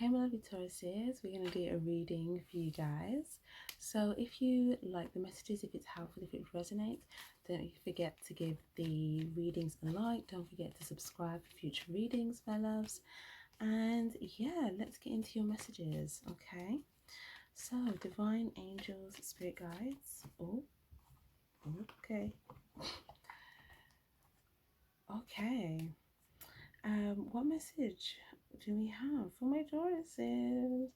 Hey my lovely Tauruses, we're going to do a reading for you guys. So if you like the messages, if it's helpful, if it resonates, don't forget to give the readings a like. Don't forget to subscribe for future readings, my loves. And yeah, let's get into your messages, okay? So divine angels, spirit guides. Oh, okay. Okay. What message do we have for my Tauruses?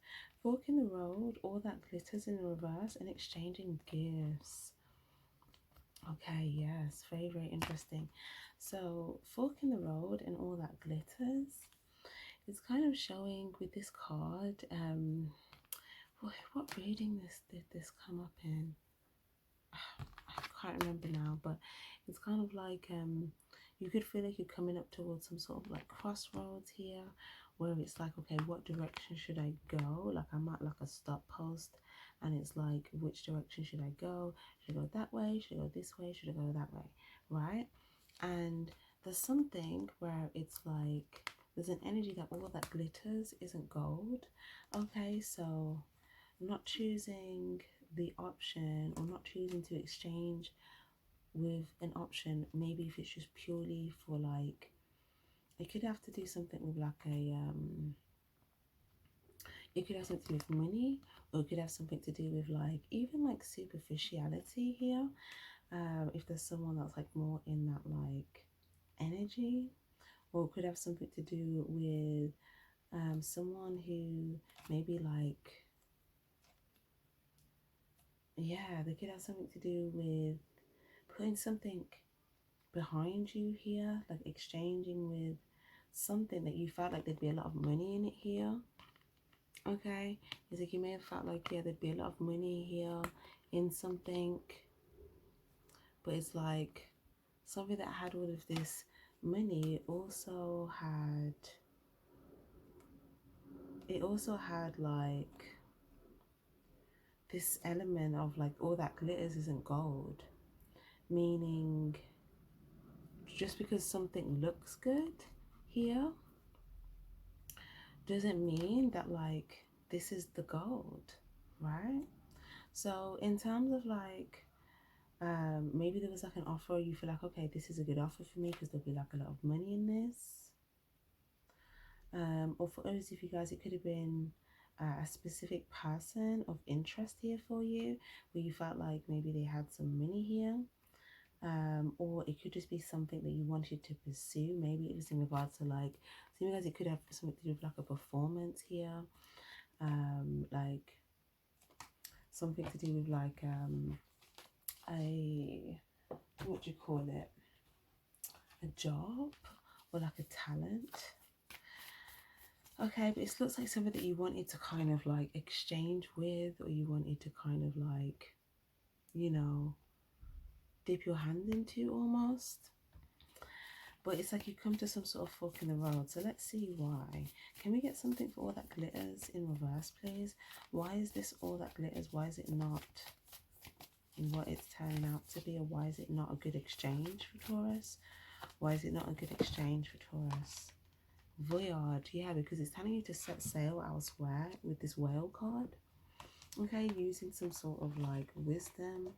Fork in the road, all that glitters in reverse, and exchanging gifts. Okay, yes, very, very interesting. So, fork in the road and all that glitters. It's kind of showing with this card. What reading this did this come up in? I can't remember now, but it's kind of like you could feel like you're coming up towards some sort of like crossroads here, where it's like, okay, what direction should I go? Like I'm at like a stop post, and it's like, which direction should I go? Should I go that way? Should I go this way? Should I go that way? Right? And there's something where it's like there's an energy that all that glitters isn't gold. Okay, so not choosing the option or not choosing to exchange with an option, maybe if it's just purely for like, it could have to do something with like a it could have something to do with money, or it could have something to do with like even like superficiality here. If there's someone that's like more in that like energy, or it could have something to do with someone who maybe like, yeah, they could have something to do with putting something behind you here, like exchanging with something that you felt like there'd be a lot of money in it here. Okay, it's like you may have felt like, yeah, there'd be a lot of money here in something, but it's like something that had all of this money also had, it also had like this element of like all that glitters isn't gold, meaning just because something looks good here doesn't mean that like this is the gold, right? So in terms of like maybe there was like an offer, you feel like, okay, this is a good offer for me because there'll be like a lot of money in this. Or for others of you guys, it could have been a specific person of interest here for you, where you felt like maybe they had some money here. Or it could just be something that you wanted to pursue. Maybe it was in regards to like, so you guys, it could have something to do with like a performance here, like something to do with like a, what do you call it, a job or like a talent. Okay, but it looks like something that you wanted to kind of like exchange with, or you wanted to kind of like, you know, dip your hand into almost. But it's like you come to some sort of fork in the road. So let's see why. Can we get something for all that glitters in reverse, please? Why is this all that glitters? Why is it not what it's turning out to be? Or why is it not a good exchange for Taurus? Why is it not a good exchange for Taurus? Voyage, yeah, because it's telling you to set sail elsewhere with this whale card. Okay, using some sort of like wisdom.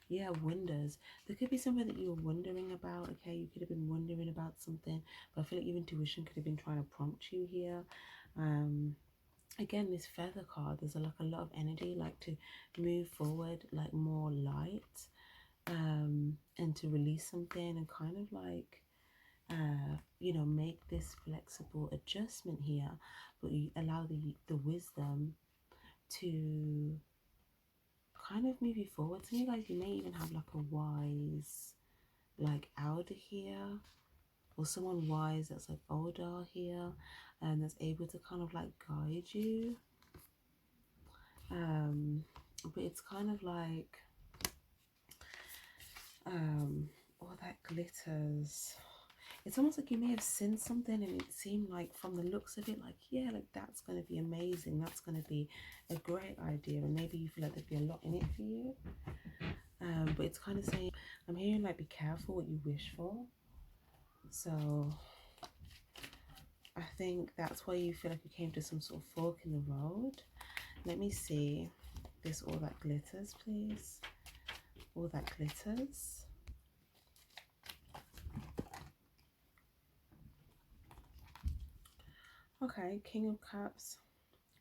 Yeah, wonders. There could be something that you were wondering about. Okay, you could have been wondering about something, but I feel like your intuition could have been trying to prompt you here. Again, this feather card, there's like a lot of energy, like to move forward, like more light, and to release something and kind of like you know, make this flexible adjustment here, but you allow the wisdom to kind of move you forward. So you guys, you may even have like a wise like elder here, or someone wise that's like older here, and that's able to kind of like guide you. But it's kind of like all that glitters, it's almost like you may have seen something and it seemed like from the looks of it, like, yeah, like that's going to be amazing, that's going to be a great idea, and maybe you feel like there'd be a lot in it for you. But it's kind of saying, I'm hearing like be careful what you wish for. So I think that's why you feel like you came to some sort of fork in the road. Let me see. This all that glitters, please. All that glitters. Okay, King of Cups,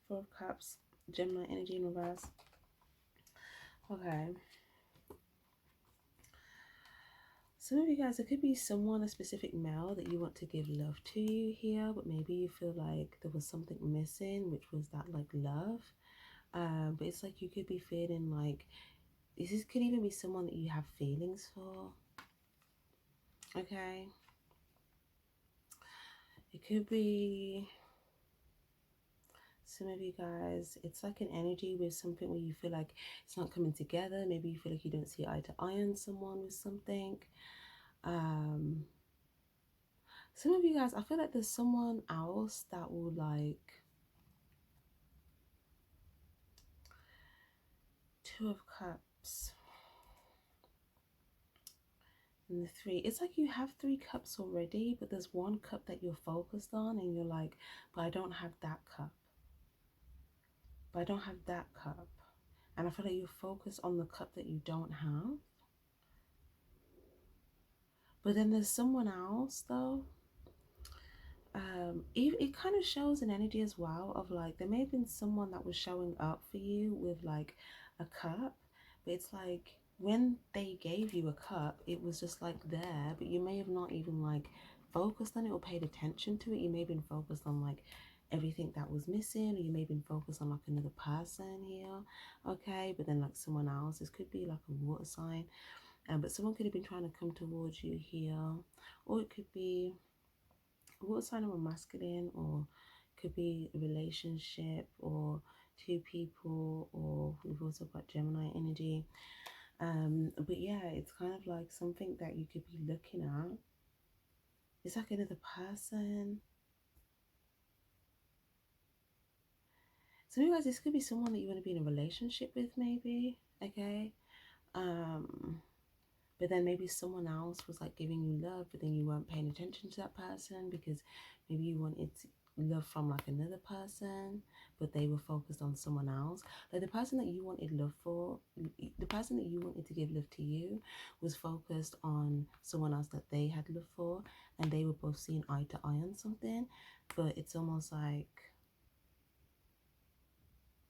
Four of Cups, Gemini energy in reverse. Okay. Some of you guys, it could be someone, a specific male that you want to give love to here, but maybe you feel like there was something missing, which was that like love. But it's like you could be feeling like this could even be someone that you have feelings for. Okay. It could be some of you guys, it's like an energy with something where you feel like it's not coming together. Maybe you feel like you don't see eye to eye on someone with something. Some of you guys, I feel like there's someone else that will like Two of Cups and the Three. It's like you have 3 cups already, but there's 1 cup that you're focused on and you're like, but I don't have that cup. But I don't have that cup. And I feel like you're focused on the cup that you don't have. But then there's someone else though. It kind of shows an energy as well of like there may have been someone that was showing up for you with like a cup, but it's like when they gave you a cup, it was just like there, but you may have not even like focused on it or paid attention to it. You may have been focused on like everything that was missing, or you may have been focused on like another person here. Okay, but then like someone else, this could be like a water sign, but someone could have been trying to come towards you here, or it could be water sign of a masculine, or could be a relationship, or 2 people, or we've also got Gemini energy. But yeah, it's kind of like something that you could be looking at. It's like another person. So you guys, this could be someone that you want to be in a relationship with, maybe. Okay. But then maybe someone else was like giving you love, but then you weren't paying attention to that person because maybe you wanted love from like another person, but they were focused on someone else. Like the person that you wanted love for, the person that you wanted to give love to you was focused on someone else that they had love for, and they were both seeing eye to eye on something. But it's almost like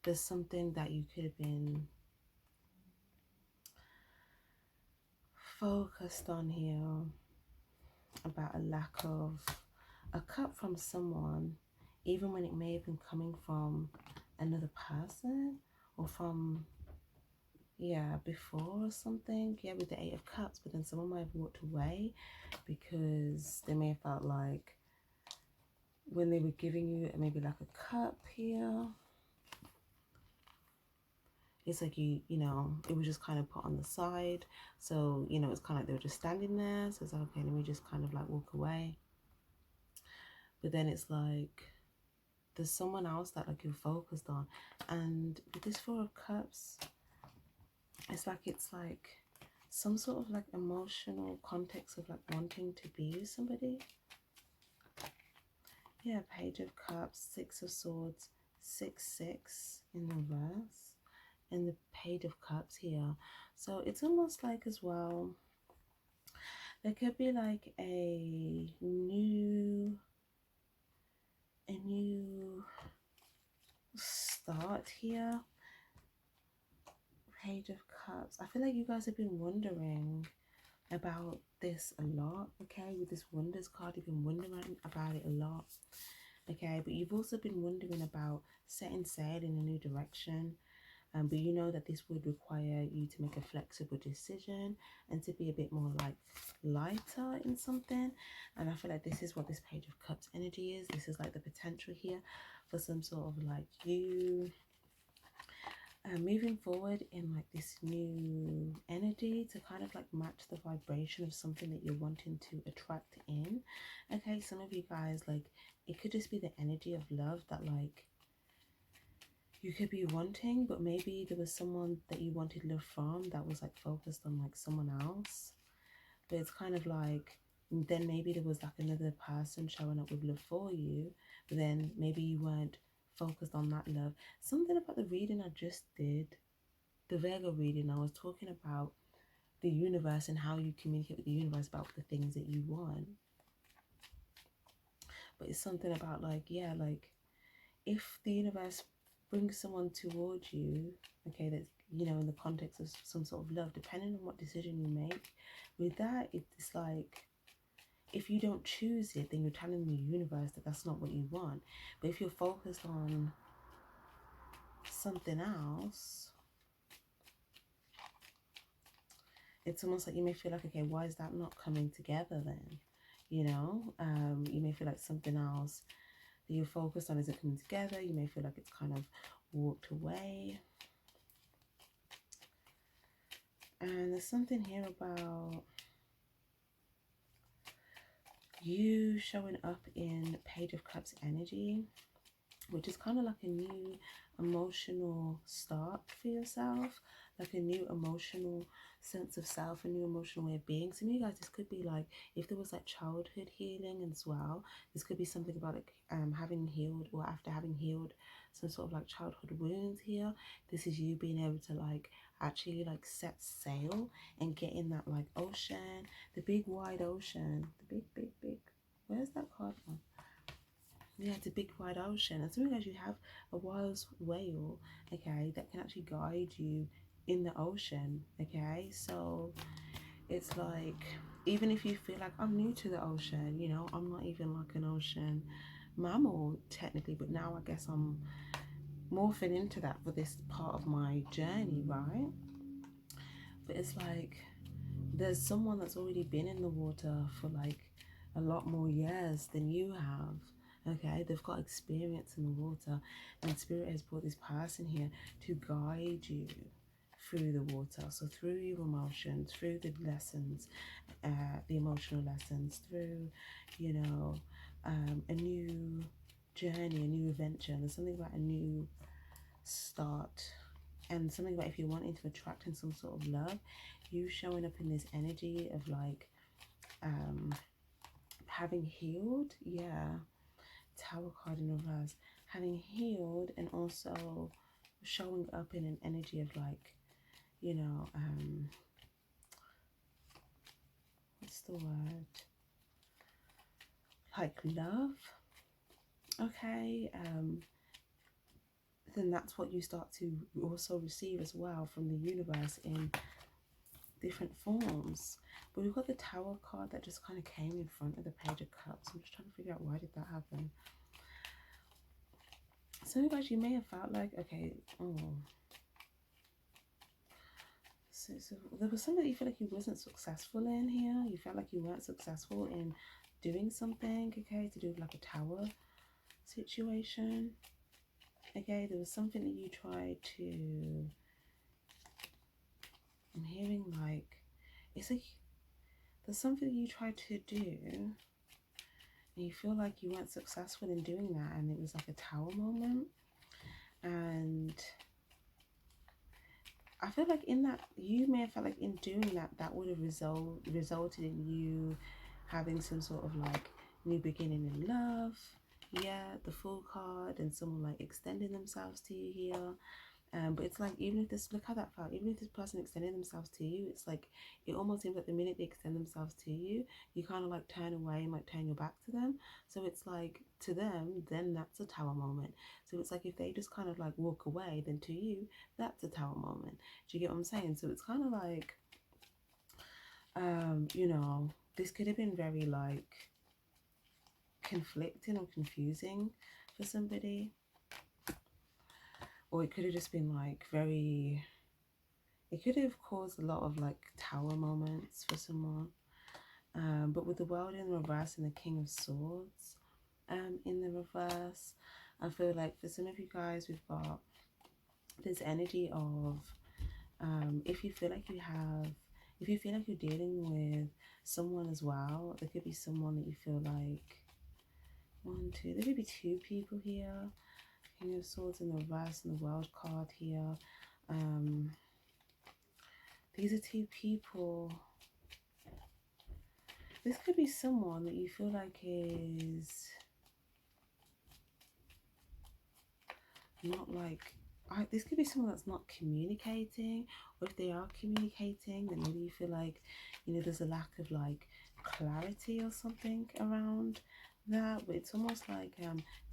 there's something that you could have been focused on here about a lack of a cup from someone, even when it may have been coming from another person or from before or something, with the 8 of Cups. But then someone might have walked away because they may have felt like when they were giving you maybe like a cup here, it's like you know, it was just kind of put on the side. So, you know, it's kind of like they were just standing there. So it's like, okay, let me just kind of like walk away. But then it's like there's someone else that like you're focused on. And with this 4 of Cups, it's like some sort of like emotional context of like wanting to be with somebody. Yeah, Page of Cups, 6 of Swords, 6-6 in reverse, and the Page of Cups here. So it's almost like as well, there could be like a new start here. Page of Cups. I feel like you guys have been wondering about this a lot, okay? With this Wonders card, you've been wondering about it a lot, okay? But you've also been wondering about setting sail in a new direction. But you know that this would require you to make a flexible decision and to be a bit more like lighter in something. And I feel like this is what this Page of Cups energy is. This is like the potential here for some sort of like you moving forward in like this new energy to kind of like match the vibration of something that you're wanting to attract in. Okay, some of you guys, like it could just be the energy of love that like you could be wanting, but maybe there was someone that you wanted love from that was like focused on like someone else. But it's kind of like then maybe there was like another person showing up with love for you, but then maybe you weren't focused on that love. Something about the reading I just did, the Virgo reading, I was talking about the universe and how you communicate with the universe about the things that you want. But it's something about like, yeah, like if the universe brings someone towards you, okay, that's, you know, in the context of some sort of love, depending on what decision you make, with that, it's like, if you don't choose it, then you're telling the universe that that's not what you want. But if you're focused on something else, it's almost like you may feel like, okay, why is that not coming together then? You know, you may feel like something else that you're focused on isn't coming together. You may feel like it's kind of walked away. And there's something here about you showing up in Page of Cups energy, which is kind of like a new emotional start for yourself, like a new emotional sense of self, a new emotional way of being. Some of you guys, this could be like, if there was like childhood healing as well, this could be something about like having healed, or after having healed some sort of like childhood wounds here, this is you being able to like actually like set sail and get in that like ocean, the big wide ocean, the big, where's that card from? Yeah, it's a big wide ocean, and sometimes you have a wild whale, okay, that can actually guide you in the ocean, okay? So it's like, even if you feel like, I'm new to the ocean, you know, I'm not even like an ocean mammal technically, but now I guess I'm morphing into that for this part of my journey, right? But it's like, there's someone that's already been in the water for like a lot more years than you have. Okay, they've got experience in the water, and Spirit has brought this person here to guide you through the water. So through your emotions, through the lessons, the emotional lessons, through, you know, a new journey, a new adventure. And there's something about a new start, and something about if you're wanting to attract in some sort of love, you showing up in this energy of like having healed, yeah, Tower card in reverse, having healed, and also showing up in an energy of like, you know, what's the word, like love, okay, then that's what you start to also receive as well from the universe in different forms. But we've got the Tower card that just kind of came in front of the Page of Cups. I'm just trying to figure out, why did that happen? So guys, you may have felt like, okay, oh, so there was something you feel like you wasn't successful in here. You felt like you weren't successful in doing something, okay, to do with like a tower situation. Okay, there was something that you tried to, I'm hearing like, it's like there's something you tried to do and you feel like you weren't successful in doing that, and it was like a tower moment. And I feel like in that, you may have felt like in doing that, that would have resulted in you having some sort of like new beginning in love. Yeah, the Fool card, and someone like extending themselves to you here. But it's like, even if this, look how that felt, even if this person extended themselves to you, it's like, it almost seems like the minute they extend themselves to you, you kind of like turn away and like turn your back to them. So it's like, to them, then that's a tower moment. So it's like, if they just kind of like walk away, then to you, that's a tower moment. Do you get what I'm saying? So it's kind of like, you know, this could have been very like conflicting or confusing for somebody. Or it could have just been like very, it could have caused a lot of like tower moments for someone. But with the World in the reverse and the King of Swords in the reverse, I feel like for some of you guys, we've got this energy of, if you feel like you have, if you feel like you're dealing with someone as well, there could be someone that you feel like, there could be two people here. King of Swords in the reverse and the World card here. These are two people This could be someone that you feel like is not like, this could be someone that's not communicating, or if they are communicating, then maybe you feel like, you know, there's a lack of like clarity or something around that. But it's almost like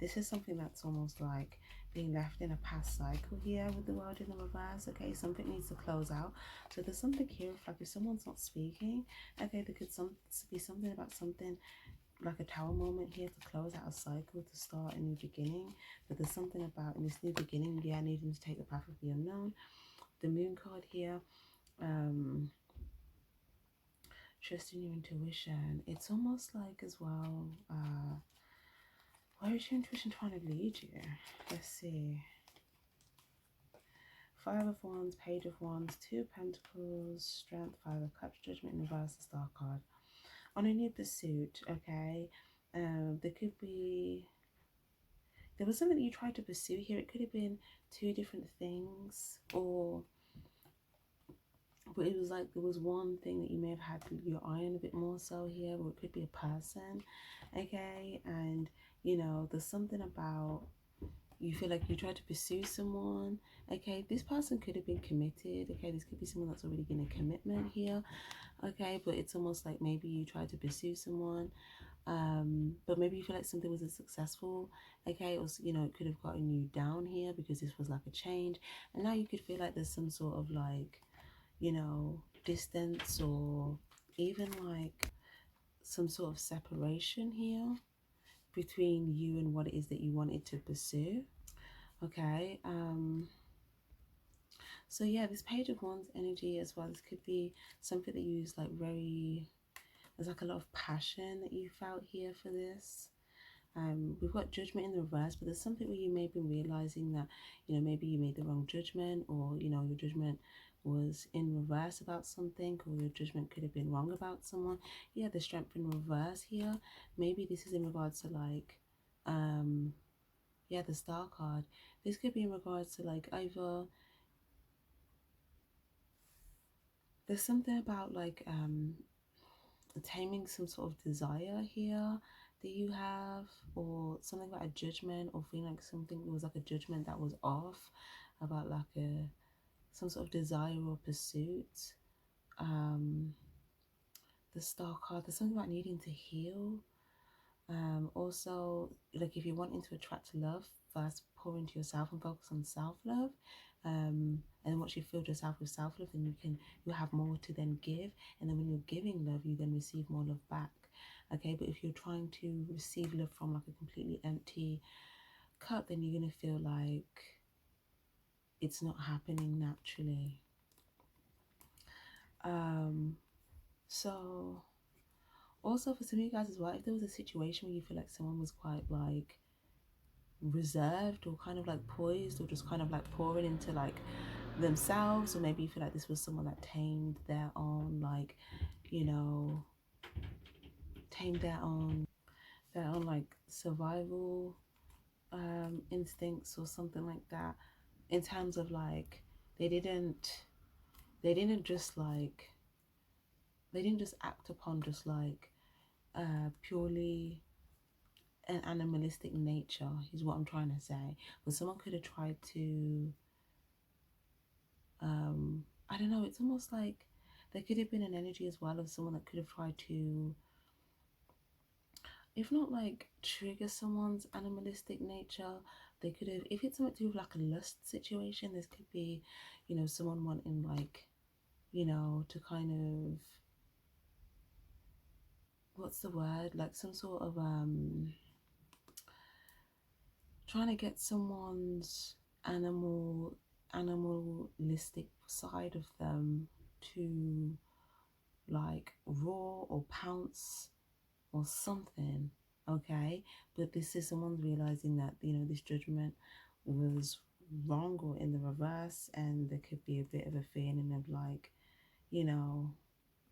this is something that's almost like being left in a past cycle here with the world in the reverse. Okay, something needs to close out. So there's something here of like, if someone's not speaking, okay, there could be something about something like a tower moment here to close out a cycle, to start a new beginning. But there's something about in this new beginning, yeah, needing to take the path of the unknown. The moon card here, trusting your intuition. It's almost like as well, where is your intuition trying to lead you? Let's see. Five of Wands, Page of Wands, Two of Pentacles, Strength, Five of Cups, Judgment in reverse, the Star card. On a new pursuit, okay, there could be, there was something that you tried to pursue here. It could have been two different things, or but it was like there was one thing that you may have had your eye on a bit more so here, or it could be a person, okay? And you know, there's something about, you feel like you tried to pursue someone, okay? This person could have been committed, okay? This could be someone that's already in a commitment here, okay? But it's almost like maybe you tried to pursue someone, but maybe you feel like something wasn't successful, okay? Or you know, it could have gotten you down here because this was like a change, and now you could feel like there's some sort of like, you know, distance, or even like some sort of separation here between you and what it is that you wanted to pursue, okay? So yeah, this Page of Wands energy as well, this could be something that you use like very, there's like a lot of passion that you felt here for this. We've got Judgment in the reverse, but there's something where you may be realizing that, you know, maybe you made the wrong judgment, or you know, your judgment was in reverse about something, or your judgment could have been wrong about someone. Yeah, the Strength in reverse here, maybe this is in regards to like, yeah, the Star card. This could be in regards to like either, there's something about like taming some sort of desire here that you have, or something about a judgment, or feeling like something, there was like a judgment that was off about like a, some sort of desire or pursuit. The Star card, there's something about needing to heal. Also, like if you're wanting to attract love, first pour into yourself and focus on self-love. And once you fill yourself with self-love, then you have more to then give, and then when you're giving love, you then receive more love back, okay? But if you're trying to receive love from like a completely empty cup, then you're going to feel like it's not happening naturally. So also for some of you guys as well, if there was a situation where you feel like someone was quite like reserved, or kind of like poised, or just kind of like pouring into like themselves, or maybe you feel like this was someone that tamed their own like, you know, tamed their own like survival instincts or something like that, in terms of like they didn't just like, they didn't just act upon just like purely an animalistic nature, is what I'm trying to say. But someone could have tried to I don't know, it's almost like there could have been an energy as well of someone that could have tried to, if not like trigger someone's animalistic nature, they could have, if it's something to do with like a lust situation, this could be, you know, someone wanting like, you know, to kind of, what's the word, like some sort of trying to get someone's animalistic side of them to like roar or pounce or something, okay? But this is someone's realizing that, you know, this judgment was wrong or in the reverse, and there could be a bit of a feeling of like, you know,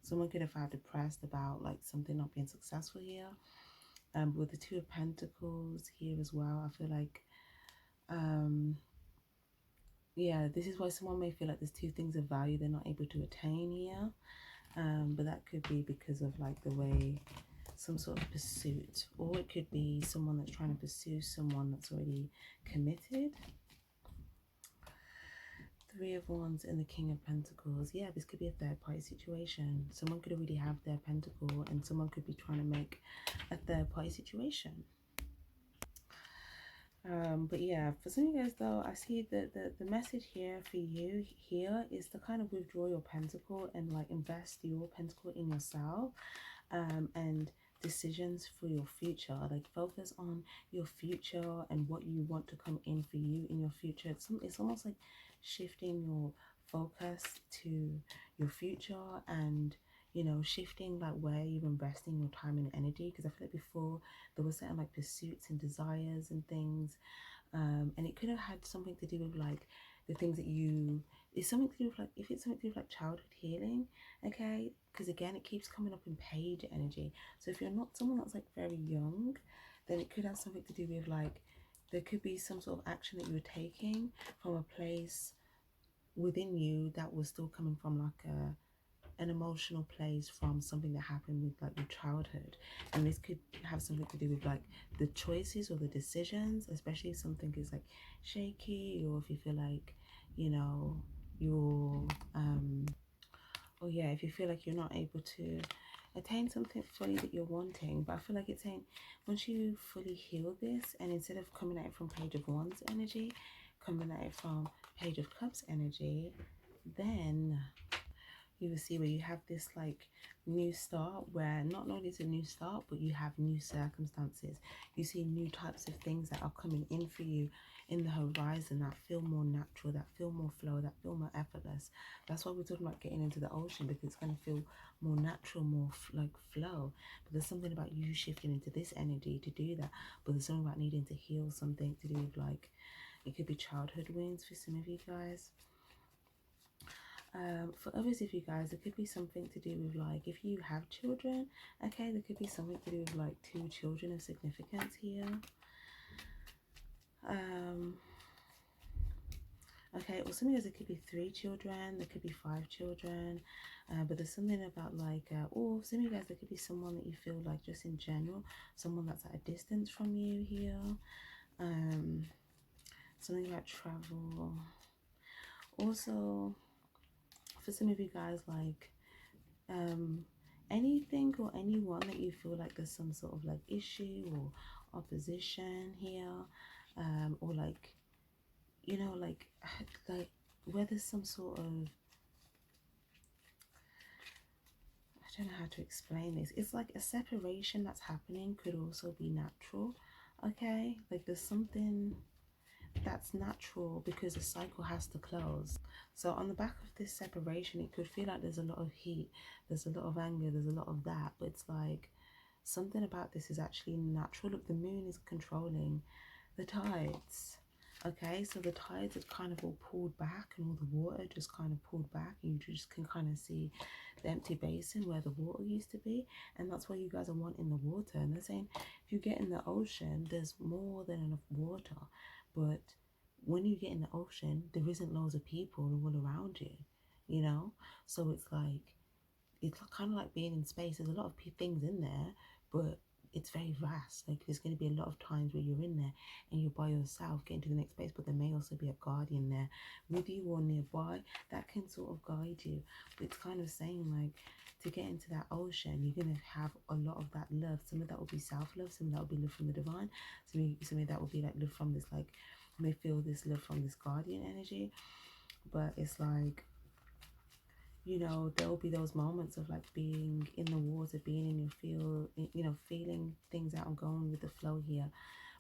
someone could have felt depressed about like something not being successful here. With the Two of Pentacles here as well, I feel like yeah, this is why someone may feel like there's two things of value they're not able to attain here. But that could be because of like the way, some sort of pursuit, or it could be someone that's trying to pursue someone that's already committed. Three of Wands and the King of Pentacles. Yeah, this could be a third party situation. Someone could already have their pentacle and someone could be trying to make a third party situation. But yeah, for some of you guys though, I see that the message here for you here is to kind of withdraw your pentacle and like invest your pentacle in yourself, and decisions for your future. Like focus on your future and what you want to come in for you in your future. It's almost like shifting your focus to your future, and you know, shifting like where you're investing your time and energy, because I feel like before there was certain like pursuits and desires and things, and it could have had something to do with like the things that you, it's something to do with like, if it's something to do with like childhood healing, okay, because again it keeps coming up in page energy. So if you're not someone that's like very young, then it could have something to do with like, there could be some sort of action that you were taking from a place within you that was still coming from like an emotional place from something that happened with like your childhood, and this could have something to do with like the choices or the decisions, especially if something is like shaky, or if you feel like, you know, you're or yeah, if you feel like you're not able to attain something fully that you're wanting. But I feel like it's saying once you fully heal this, and instead of coming at it from Page of Wands energy, coming at it from Page of Cups energy, then you will see where you have this like new start, where not only is a new start, but you have new circumstances. You see new types of things that are coming in for you in the horizon that feel more natural, that feel more flow, that feel more effortless. That's why we're talking about getting into the ocean, because it's going to feel more natural, more like flow. But there's something about you shifting into this energy to do that. But there's something about needing to heal something to do with like, it could be childhood wounds for some of you guys. For others of you guys, it could be something to do with like, if you have children, okay, there could be something to do with like 2 children of significance here. Okay, or something else, it could be 3 children, there could be 5 children, but there's something about like, or some of you guys, there could be someone that you feel like just in general, someone that's at a distance from you here. Something about travel. Also, for some of you guys, like, anything or anyone that you feel like there's some sort of like issue or opposition here, or like, you know, like where there's some sort of, I don't know how to explain this, it's like a separation that's happening, could also be natural, okay, like there's something that's natural because the cycle has to close. So on the back of this separation, it could feel like there's a lot of heat, there's a lot of anger, there's a lot of that, but it's like something about this is actually natural. Look, the moon is controlling the tides, okay, so the tides are kind of all pulled back and all the water just kind of pulled back, and you just can kind of see the empty basin where the water used to be, and that's why you guys are wanting the water. And they're saying if you get in the ocean, there's more than enough water, but when you get in the ocean, there isn't loads of people all around you, you know. So it's kind of like being in space. There's a lot of things in there, but it's very vast. Like there's going to be a lot of times where you're in there and you're by yourself getting to the next space, but there may also be a guardian there with you or nearby that can sort of guide you. But it's kind of saying like, to get into that ocean, you're going to have a lot of that love. Some of that will be self-love, some of that will be love from the divine, some of that will be like love from this, like you may feel this love from this guardian energy. But it's like, you know, there will be those moments of like being in the water, being in your field, you know, feeling things out and going with the flow here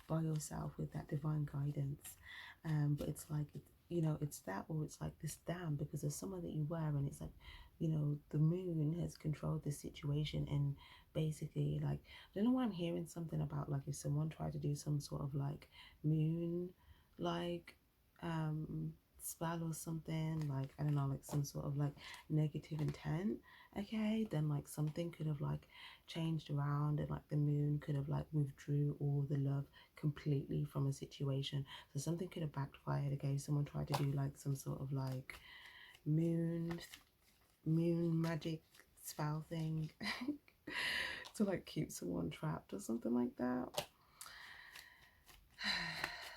by yourself with that divine guidance. But it's like, you know, it's that, or it's like this dam, because there's someone that you were, and it's like, you know, the moon has controlled this situation, and basically like, I don't know why I'm hearing something about like if someone tried to do some sort of like moon like spell or something, like I don't know, like some sort of like negative intent, okay, then like something could have like changed around, and like the moon could have like withdrew all the love completely from a situation. So something could have backfired, okay, someone tried to do like some sort of like moon magic spell thing to like keep someone trapped or something like that.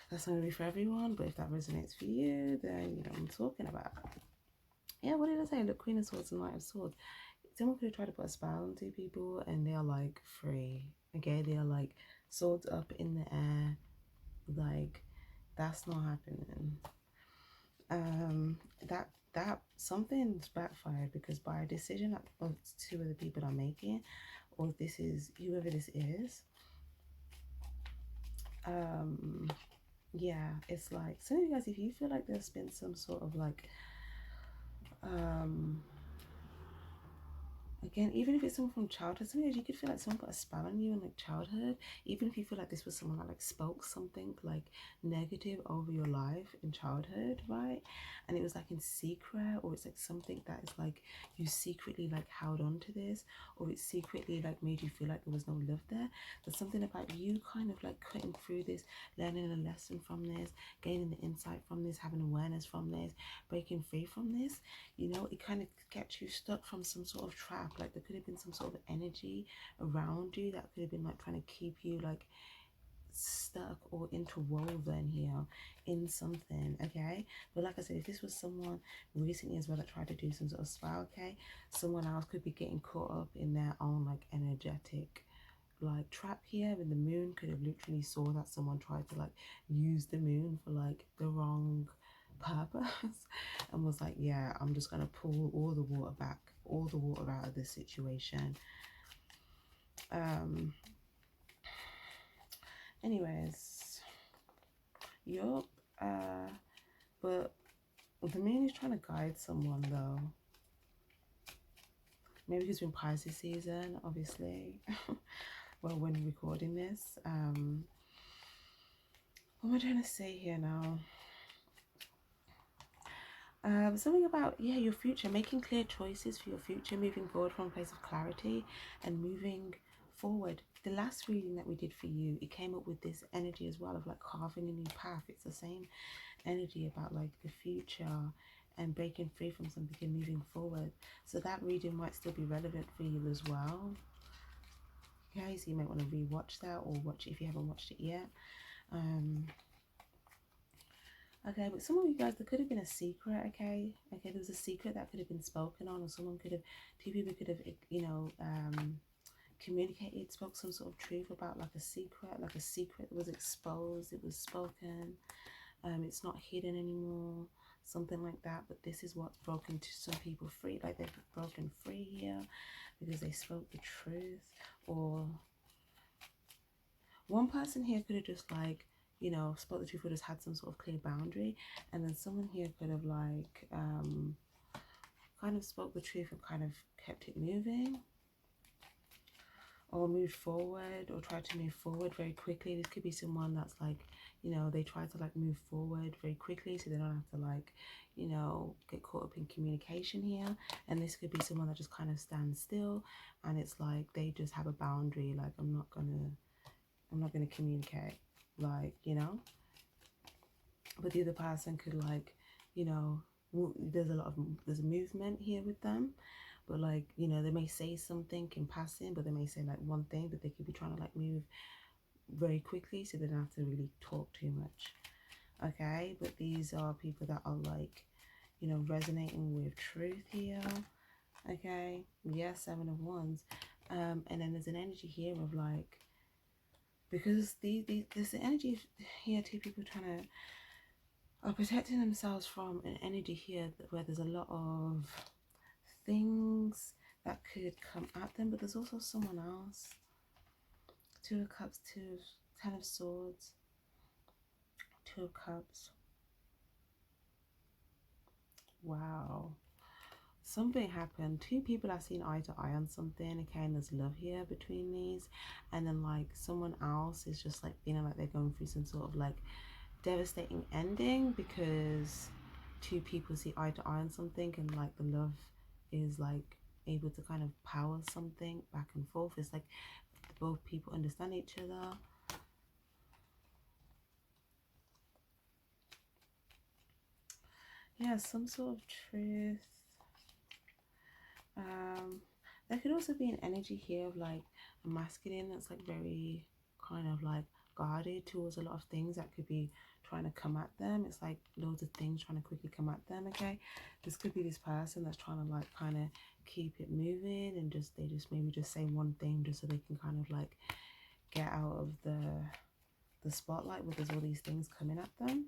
That's not gonna be for everyone, but if that resonates for you, then you know what I'm talking about. Yeah, what did I say? Look, Queen of Swords and Knight of Swords. Someone could have tried to put a spell on two people and they are like free. Okay, they are like swords up in the air. Like, that's not happening. That something's backfired because by a decision that two of the people are making, or this is whoever this is, yeah, it's like some of you guys, if you feel like there's been some sort of like again, even if it's someone from childhood, sometimes you could feel like someone put a spell on you in like childhood. Even if you feel like this was someone that like spoke something like negative over your life in childhood, right? And it was like in secret, or it's like something that is like you secretly like held on to this, or it secretly like made you feel like there was no love there. There's something about you kind of like cutting through this, learning a lesson from this, gaining the insight from this, having awareness from this, breaking free from this. You know, it kind of gets you stuck from some sort of trap. Like there could have been some sort of energy around you that could have been like trying to keep you like stuck or interwoven here in something. Okay, but like I said, if this was someone recently as well that tried to do some sort of spell, okay, someone else could be getting caught up in their own like energetic like trap here. And the moon could have literally saw that someone tried to like use the moon for like the wrong purpose and was like, yeah, I'm just gonna pull all the water back, all the water out of this situation. Anyways, yup. But the moon is trying to guide someone though, maybe because we're in Pisces season, obviously. Well, when recording this, what am I trying to say here now? Something about, yeah, your future, making clear choices for your future, moving forward from a place of clarity and moving forward. The last reading that we did for you, it came up with this energy as well of like carving a new path. It's the same energy about like the future and breaking free from something and moving forward. So that reading might still be relevant for you as well. Okay, so you might want to rewatch that or watch it if you haven't watched it yet. Okay, but some of you guys, there could have been a secret, okay? Okay, there was a secret that could have been spoken on, or someone could have, two people could have, you know, communicated, spoke some sort of truth about like a secret that was exposed, it was spoken, it's not hidden anymore, something like that. But this is what's broken to some people free, like they've broken free here because they spoke the truth. Or one person here could have just like, you know, spoke the truth or just had some sort of clear boundary, and then someone here could have like kind of spoke the truth and kind of kept it moving, or moved forward, or tried to move forward very quickly. This could be someone that's like, you know, they try to like move forward very quickly so they don't have to like, you know, get caught up in communication here. And this could be someone that just kind of stands still, and it's like they just have a boundary, like I'm not gonna communicate, like, you know. But the other person could like, you know, there's a movement here with them, but like, you know, they may say something in passing, but they may say like one thing, but they could be trying to like move very quickly so they don't have to really talk too much. Okay, but these are people that are like, you know, resonating with truth here. Okay, yeah, 7 of Wands. And then there's an energy here of like, because there's an energy here, two people trying to are protecting themselves from an energy here where there's a lot of things that could come at them, but there's also someone else. 2 of Cups, 10 of Swords, 2 of Cups. Wow. Something happened. 2 people are seeing eye to eye on something. Okay, and there's love here between these. And then like someone else is just like feeling like they're going through some sort of like devastating ending because 2 people see eye to eye on something, and like the love is like able to kind of power something back and forth. It's like both people understand each other. Yeah, some sort of truth. There could also be an energy here of like a masculine that's like very kind of like guarded towards a lot of things that could be trying to come at them. It's like loads of things trying to quickly come at them. Okay, this could be this person that's trying to like kind of keep it moving, and just they just maybe just say one thing just so they can kind of like get out of the spotlight, where there's all these things coming at them,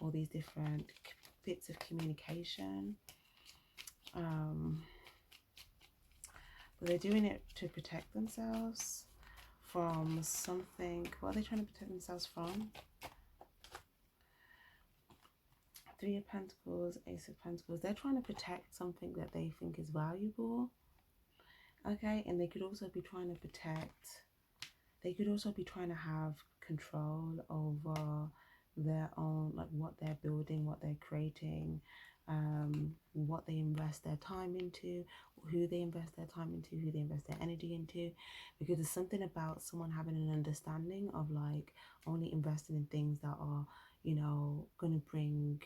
all these different bits of communication. But they're doing it to protect themselves from something. What are they trying to protect themselves from? Three of Pentacles, Ace of Pentacles. They're trying to protect something that they think is valuable. Okay, and they could also be trying to protect, they could also be trying to have control over their own, like what they're building, what they're creating, what they invest their time into, who they invest their time into, who they invest their energy into. Because there's something about someone having an understanding of like only investing in things that are, you know, going to bring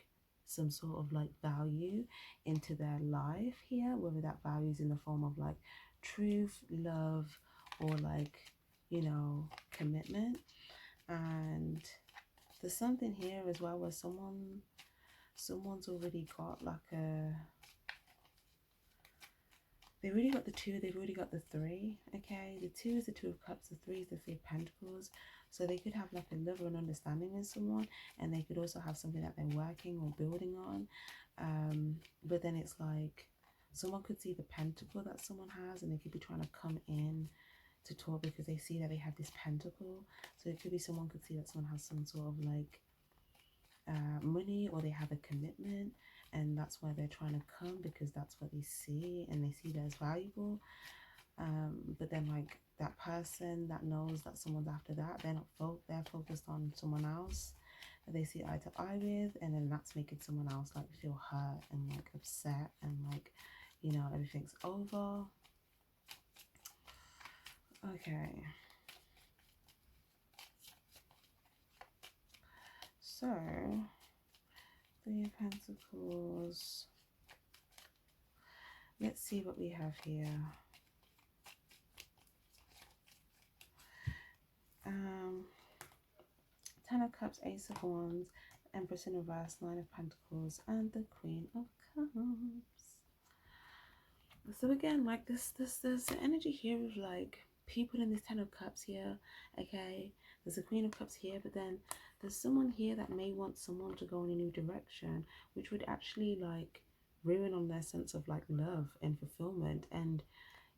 some sort of like value into their life here, whether that value is in the form of like truth, love, or like, you know, commitment. And there's something here as well where someone's already got like a, they've already got the two, they've already got the three. Okay, the two is the Two of Cups, the three is the Three of Pentacles. So they could have like a love and understanding with someone, and they could also have something that they're working or building on. But then it's like someone could see the pentacle that someone has, and they could be trying to come in to talk because they see that they have this pentacle. So it could be someone could see that someone has some sort of like money, or they have a commitment, and that's why they're trying to come, because that's what they see and they see that as valuable. But then like that person that knows that someone's after that, they're not they're focused on someone else that they see eye to eye with, and then that's making someone else like feel hurt and like upset, and like, you know, everything's over. Okay, so Three of Pentacles. Let's see what we have here. Ten of Cups, Ace of Wands, Empress in reverse, Nine of Pentacles, and the Queen of Cups. So again, like there's the energy here of like people in this Ten of Cups here. Okay, there's a Queen of Cups here, but then there's someone here that may want someone to go in a new direction, which would actually like ruin on their sense of like love and fulfillment. And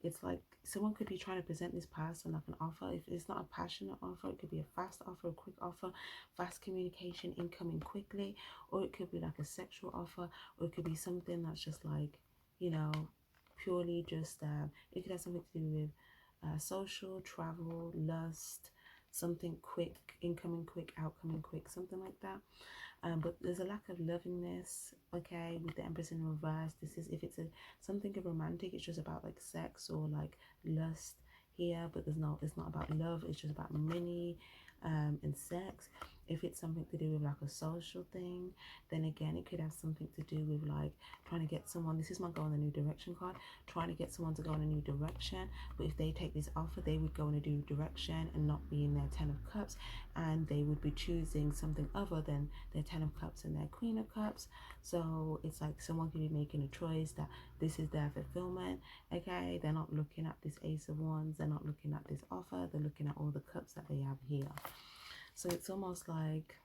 it's like someone could be trying to present this person like an offer. If it's not a passionate offer, it could be a fast offer, a quick offer, fast communication, incoming quickly, or it could be like a sexual offer, or it could be something that's just like, you know, purely just it could have something to do with social, travel, lust, something quick, incoming quick, outcoming quick, something like that. But there's a lack of lovingness, okay, with the Empress in reverse. This is, if it's a something romantic, it's just about like sex or like lust here, but it's not about love, it's just about money and sex. If it's something to do with like a social thing, then again it could have something to do with like trying to get someone, this is my go in a new direction card, trying to get someone to go in a new direction. But if they take this offer, they would go in a new direction and not be in their Ten of Cups, and they would be choosing something other than their Ten of Cups and their Queen of Cups. So it's like someone could be making a choice that this is their fulfillment. Okay, they're not looking at this Ace of Wands, they're not looking at this offer, they're looking at all the cups that they have here. So it's almost like,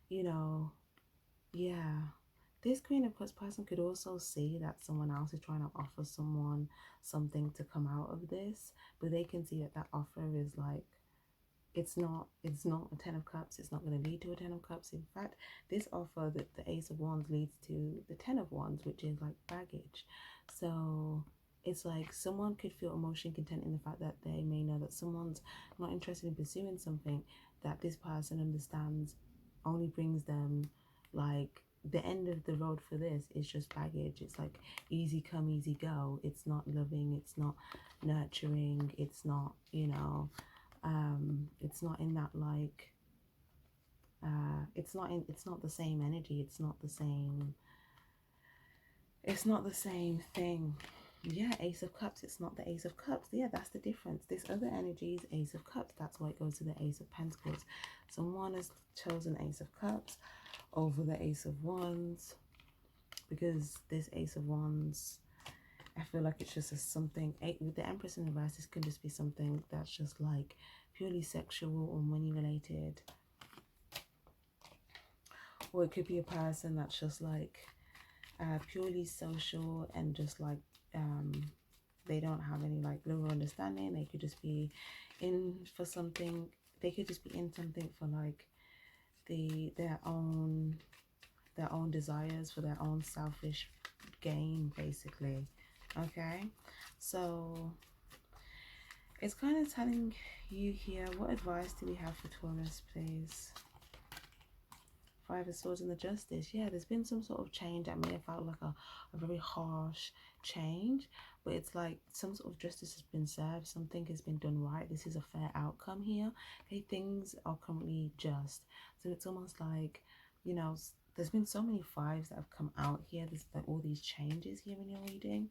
you know, yeah, this Queen of Cups person could also see that someone else is trying to offer someone something to come out of this, but they can see that that offer is like, it's not a Ten of Cups, it's not going to lead to a Ten of Cups. In fact, this offer, that the Ace of Wands, leads to the Ten of Wands, which is like baggage. So it's like someone could feel emotionally content in the fact that they may know that someone's not interested in pursuing something that this person understands only brings them like the end of the road. For this is just baggage. It's like easy come, easy go. It's not loving, it's not nurturing, it's not, you know, it's not in that like it's not the same energy, it's not the same thing. Yeah, Ace of Cups. It's not the Ace of Cups. Yeah, that's the difference. This other energy is Ace of Cups. That's why it goes to the Ace of Pentacles. Someone has chosen Ace of Cups over the Ace of Wands, because this Ace of Wands, I feel like it's just a something with the Empress in reverse. This can just be something that's just like purely sexual or money related, or it could be a person that's just like purely social and just like they don't have any like lower understanding. They could just be in for something. They could just be in something for like their own desires, for their own selfish gain, basically. Okay, so it's kind of telling you here, what advice do we have for Taurus, please? Five of Swords and the Justice. Yeah, there's been some sort of change that may have felt like a very harsh change, but it's like some sort of justice has been served, something has been done right. This is a fair outcome here. Okay, things are currently just. So it's almost like, you know, there's been so many fives that have come out here. There's like all these changes here in your reading.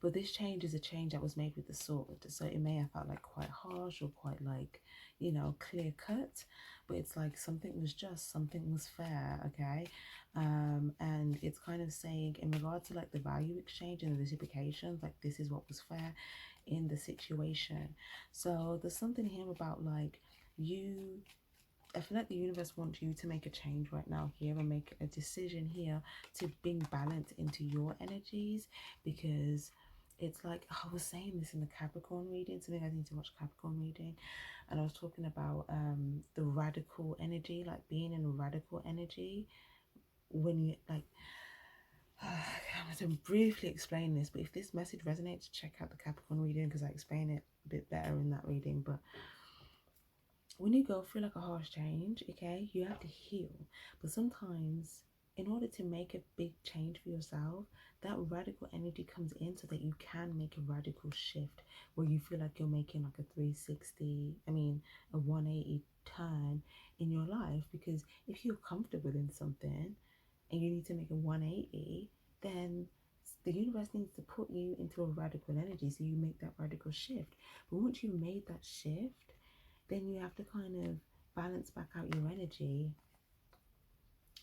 But this change is a change that was made with the sword. So it may have felt like quite harsh or quite like, you know, clear cut. But it's like something was just, something was fair, okay? And it's kind of saying in regard to like the value exchange and the reciprocation, like this is what was fair in the situation. So there's something here about like you, I feel like the universe wants you to make a change right now here and make a decision here to bring balance into your energies, because it's like I was saying this in the Capricorn reading. So I think I need to watch Capricorn reading, and I was talking about the radical energy, like being in a radical energy when you like. I'm going to briefly explain this, but if this message resonates, check out the Capricorn reading because I explain it a bit better in that reading. But when you go through like a harsh change, okay, you have to heal. But sometimes in order to make a big change for yourself, that radical energy comes in so that you can make a radical shift where you feel like you're making like a 360, a 180 turn in your life. Because if you're comfortable in something and you need to make a 180, then the universe needs to put you into a radical energy so you make that radical shift. But once you made that shift, then you have to kind of balance back out your energy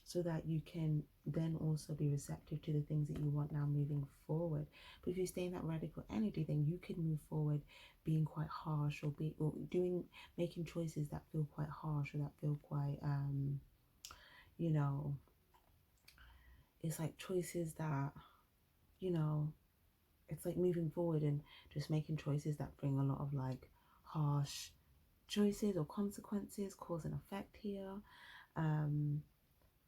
so that you can then also be receptive to the things that you want now moving forward. But if you stay in that radical energy, then you can move forward being quite harsh or making choices that feel quite harsh or that feel quite you know, it's like choices that, you know, it's like moving forward and just making choices that bring a lot of like harsh choices or consequences, cause and effect here.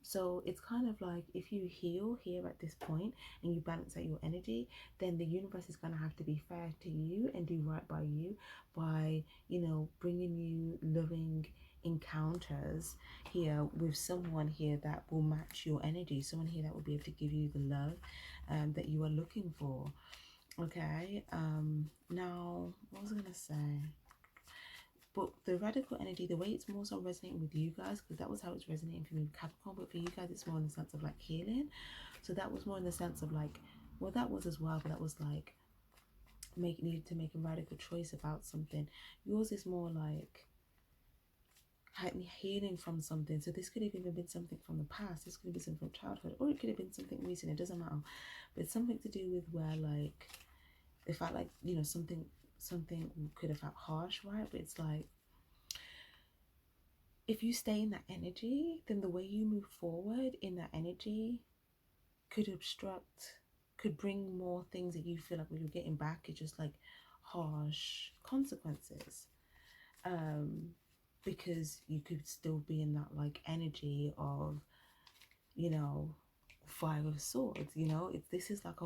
So it's kind of like if you heal here at this point and you balance out your energy, then the universe is going to have to be fair to you and do right by you by, you know, bringing you loving encounters here with someone here that will match your energy, someone here that will be able to give you the love that you are looking for. Okay, now what was I going to say? But the radical energy, the way it's more so resonating with you guys, because that was how it's resonating for me with Capricorn, but for you guys it's more in the sense of like healing. So that was more in the sense of like, well, that was as well, but that was like needed to make a radical choice about something. Yours is more like healing from something. So this could have even been something from the past, this could have been something from childhood, or it could have been something recent, it doesn't matter. But it's something to do with where like it felt like, you know, something could have felt harsh, right? But it's like if you stay in that energy, then the way you move forward in that energy could bring more things that you feel like when you're getting back, it's just like harsh consequences. Because you could still be in that like energy of, you know, Five of Swords, you know, this is like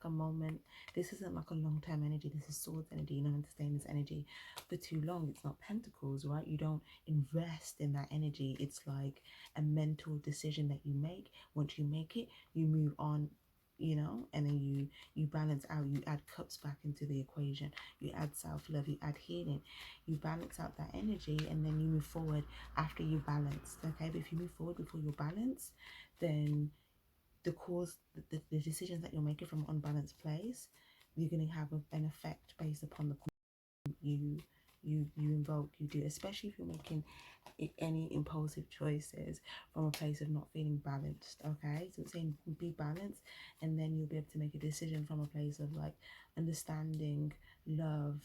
a moment. This isn't like a long-term energy. This is Swords energy. You don't have to stay in this energy for too long. It's not Pentacles, right? You don't invest in that energy. It's like a mental decision that you make. Once you make it, you move on, you know, and then you balance out. You add cups back into the equation. You add self-love. You add healing. You balance out that energy, and then you move forward after you balanced. Okay, but if you move forward before you're balanced, then the decisions that you're making from an unbalanced place, you're going to have an effect based upon the you invoke, you do, especially if you're making any impulsive choices from a place of not feeling balanced. Okay, so it's saying be balanced, and then you'll be able to make a decision from a place of like understanding, love,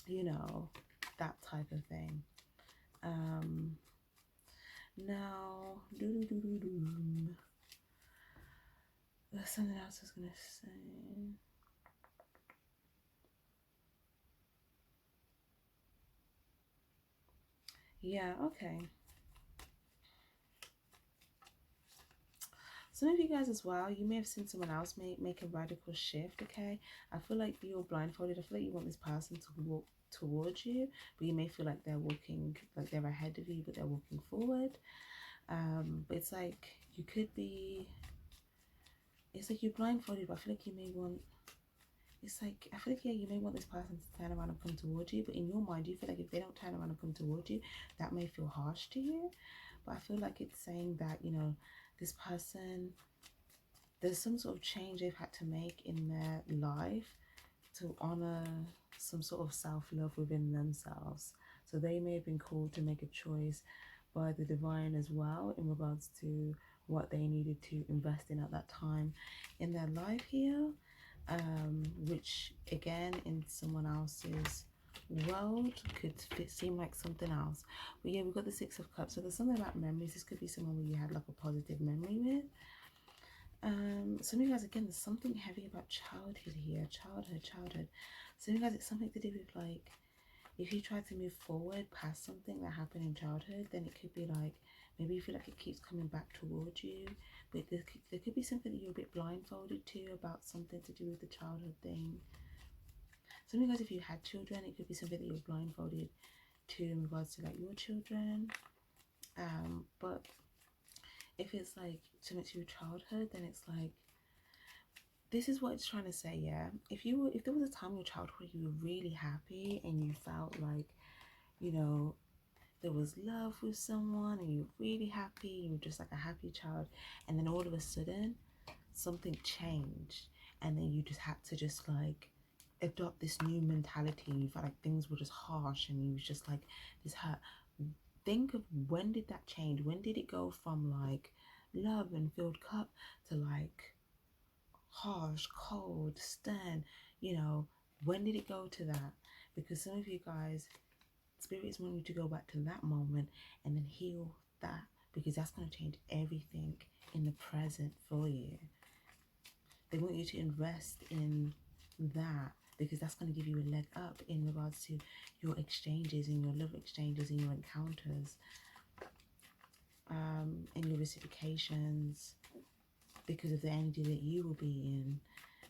you know, that type of thing. Now there's something else I was gonna say. Yeah, okay. Some of you guys as well, you may have seen someone else make a radical shift, okay? I feel like you're blindfolded. I feel like you want this person to walk towards you, but you may feel like they're walking, like they're ahead of you, but they're walking forward. But it's like you could be, it's like you're blindfolded, but I feel like you may want, it's like, I feel like, yeah, you may want this person to turn around and come towards you, but in your mind, you feel like if they don't turn around and come towards you, that may feel harsh to you. But I feel like it's saying that, you know, this person, there's some sort of change they've had to make in their life to honor some sort of self-love within themselves. So they may have been called to make a choice by the divine as well in regards to what they needed to invest in at that time in their life here, which again in someone else's world could seem like something else. But yeah, we've got the Six of Cups, so there's something about memories. This could be someone where you had like a positive memory with. Some of you guys, again, there's something heavy about childhood here. Childhood. Some of you guys, it's something to do with like, if you try to move forward past something that happened in childhood, then it could be like, maybe you feel like it keeps coming back towards you. But there could be something that you're a bit blindfolded to about something to do with the childhood thing. Some of you guys, if you had children, it could be something that you're blindfolded to in regards to like your children. But if it's like something to your childhood, then it's like, this is what it's trying to say. Yeah, if there was a time in your childhood you were really happy and you felt like, you know, there was love with someone and you were really happy, you were just like a happy child, and then all of a sudden something changed, and then you just had to just like adopt this new mentality, and you felt like things were just harsh and you was just like this hurt. Think of, when did that change? When did it go from like love and filled cup to like harsh, cold, stern? You know, when did it go to that? Because some of you guys, spirits want you to go back to that moment and then heal that, because that's going to change everything in the present for you. They want you to invest in that, because that's going to give you a leg up in regards to your exchanges, in your love exchanges, in your encounters, in your reciprocations, because of the energy that you will be in.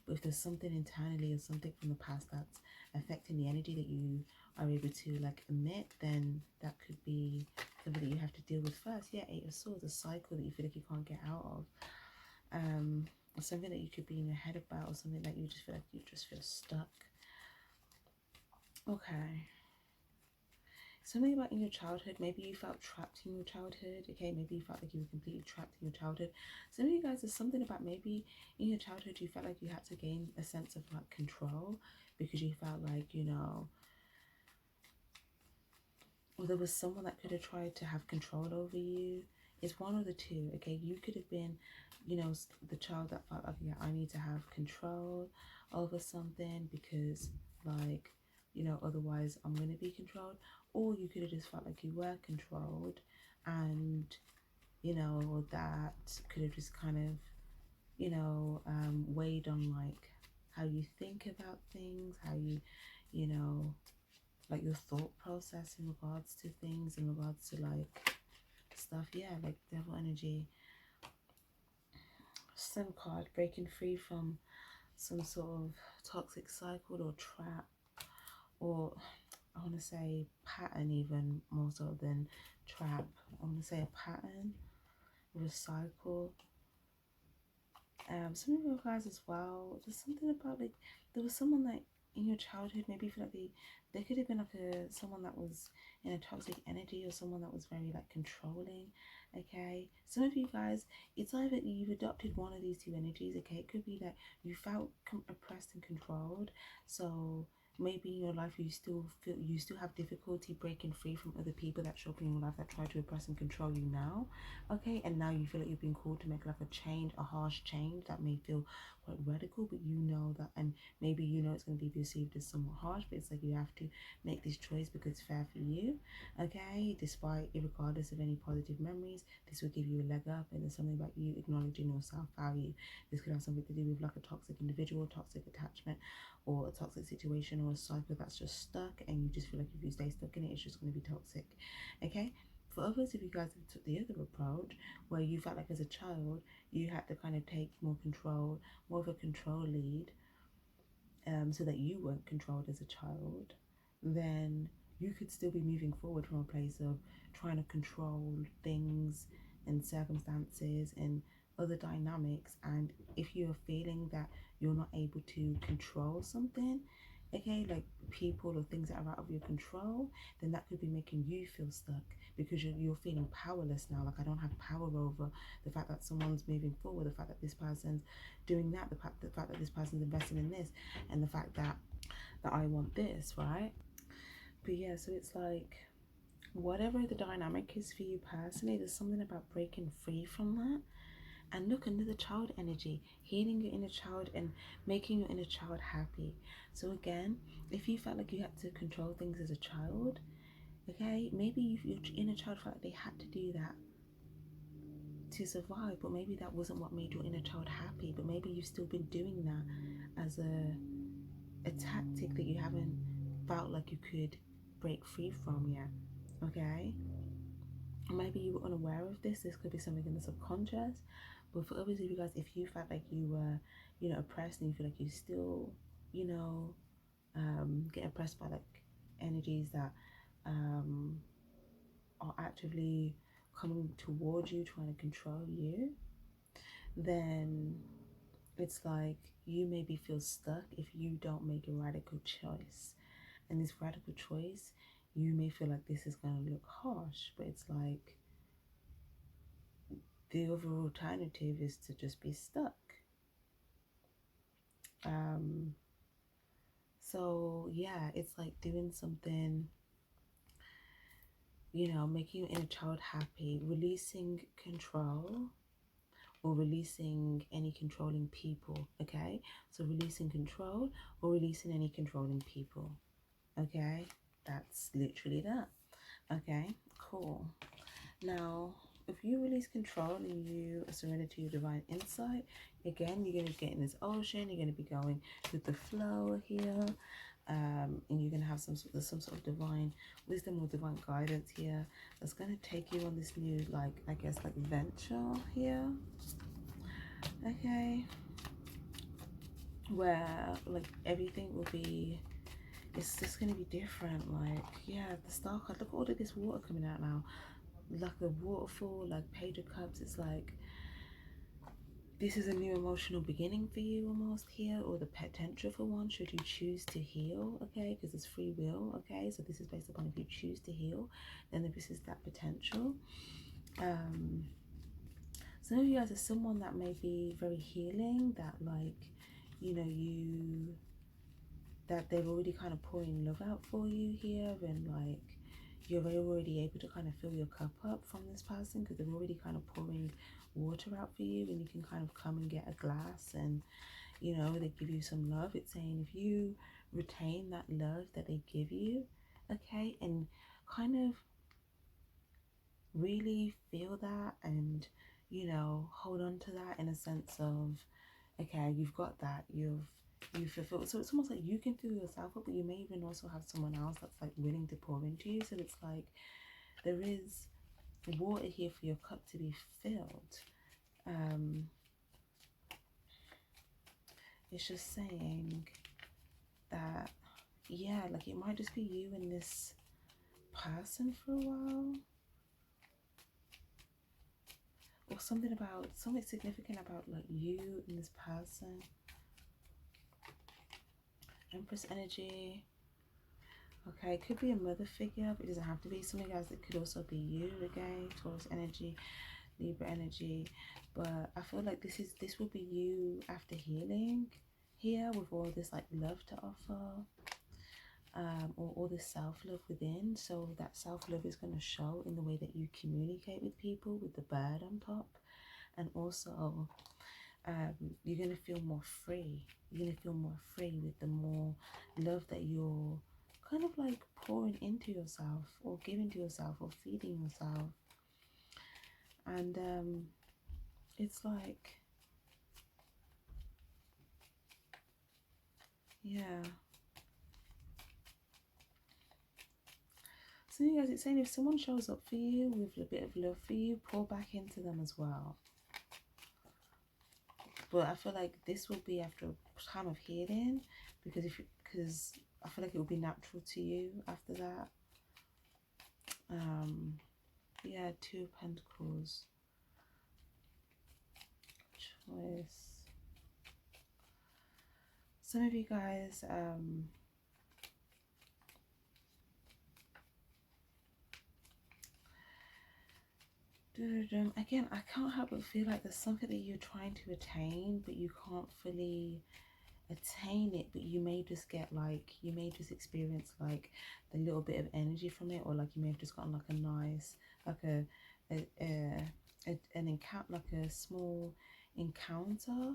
But if there's something internally or something from the past that's affecting the energy that you are able to like emit, then that could be something that you have to deal with first. Yeah, Eight of Swords, a cycle that you feel like you can't get out of. Or something that you could be in your head about, or something that you just feel like you just feel stuck. Okay. Something about in your childhood, maybe you felt trapped in your childhood. Okay, maybe you felt like you were completely trapped in your childhood. Some of you guys, there's something about maybe in your childhood you felt like you had to gain a sense of like control, because you felt like, you know, or there was someone that could have tried to have control over you. It's one of the two. Okay, you could have been, you know, the child that felt like, yeah, I need to have control over something because like, you know, otherwise I'm going to be controlled. Or you could have just felt like you were controlled, and, you know, that could have just kind of, you know, weighed on like how you think about things, how you know, like your thought process in regards to things, in regards to like stuff. Yeah, like devil energy. Sun card, breaking free from some sort of toxic cycle or trap, or I want to say pattern, even more so than trap. I want to say a pattern or a cycle. Some of you guys as well, there's something about like, there was someone like in your childhood, maybe you feel like they could have been like someone that was in a toxic energy, or someone that was very like controlling. Okay, some of you guys, it's either you've adopted one of these two energies. Okay, it could be that you felt oppressed and controlled, so maybe in your life you still have difficulty breaking free from other people that show up in your life that try to oppress and control you now. Okay, and now you feel like you've been called to make like a change, a harsh change that may feel quite radical, but you know that, and maybe you know it's going to be perceived as somewhat harsh, but it's like you have to make this choice because it's fair for you. Okay, despite, regardless of any positive memories, this will give you a leg up, and there's something about you acknowledging your self-value. This could have something to do with like a toxic individual, toxic attachment, or a toxic situation, or a cycle that's just stuck, and you just feel like if you stay stuck in it, it's just going to be toxic. Okay, for others, if you guys have took the other approach, where you felt like as a child you had to kind of take more control, more of a control lead, so that you weren't controlled as a child, then you could still be moving forward from a place of trying to control things and circumstances and other dynamics. And if you're feeling that you're not able to control something, okay, like people or things that are out of your control, then that could be making you feel stuck because you're feeling powerless now. Like, I don't have power over the fact that someone's moving forward, the fact that this person's doing that, the fact that this person's investing in this, and the fact that I want this, right? But yeah, so it's like whatever the dynamic is for you personally, there's something about breaking free from that. And look, under the child energy, healing your inner child and making your inner child happy. So again, if you felt like you had to control things as a child, okay, maybe your inner child felt like they had to do that to survive, but maybe that wasn't what made your inner child happy. But maybe you've still been doing that as a tactic that you haven't felt like you could break free from yet. Okay, maybe you were unaware of this. This could be something in the subconscious. But for others of you guys, if you felt like you were, oppressed, and you feel like you still, you know, get oppressed by like energies that are actively coming towards you, trying to control you, then it's like you maybe feel stuck if you don't make a radical choice. And this radical choice, you may feel like this is going to look harsh, but it's like the overall alternative is to just be stuck. So yeah, it's like doing something, making your inner child happy, releasing control, or releasing any controlling people. Okay, so releasing control or releasing any controlling people. Okay, that's literally that. Okay, cool. Now, if you release control and you surrender to your divine insight, again, you're going to get in this ocean. You're going to be going with the flow here, and you're going to have some sort of divine wisdom or divine guidance here that's going to take you on this new, like, I guess, like venture here. Okay, where like everything will be, it's just going to be different. Like, yeah, the star card, look at all of this water coming out now, like the waterfall, like Page of Cups. It's like this is a new emotional beginning for you almost here, or the potential for one should you choose to heal. Okay, because it's free will. Okay, so this is based upon if you choose to heal, then this is that potential. Some of you guys are someone that may be very healing, that like, that they're already kind of pouring love out for you here, and like you're already able to kind of fill your cup up from this person because they're already kind of pouring water out for you, and you can kind of come and get a glass, and they give you some love. It's saying if you retain that love that they give you, okay, and kind of really feel that, and hold on to that in a sense of, okay, you've got that, you fulfill. So it's almost like you can fill yourself up, but you may even also have someone else that's like willing to pour into you. So it's like there is water here for your cup to be filled. It's just saying that, yeah, like it might just be you and this person for a while, or something significant about like you and this person. Empress energy. Okay, it could be a mother figure, but it doesn't have to be. Some of you guys, it could also be you, okay? Taurus energy, Libra energy. But I feel like this will be you after healing here, with all this like love to offer, or all this self-love within. So that self-love is going to show in the way that you communicate with people, with the bird on top. And also you're going to feel more free. You're going to feel more free with the more love that you're kind of like pouring into yourself, or giving to yourself, or feeding yourself. And it's like, yeah. So you guys, it's saying if someone shows up for you with a bit of love for you, pour back into them as well. But I feel like this will be after a time of healing, because I feel like it will be natural to you after that. Yeah, Two of Pentacles. Choice. Some of you guys, again, I can't help but feel like there's something that you're trying to attain, but you can't fully attain it. But you may just get like, you may just experience like the little bit of energy from it, or like you may have just gotten like a nice, like an encounter, like a small encounter,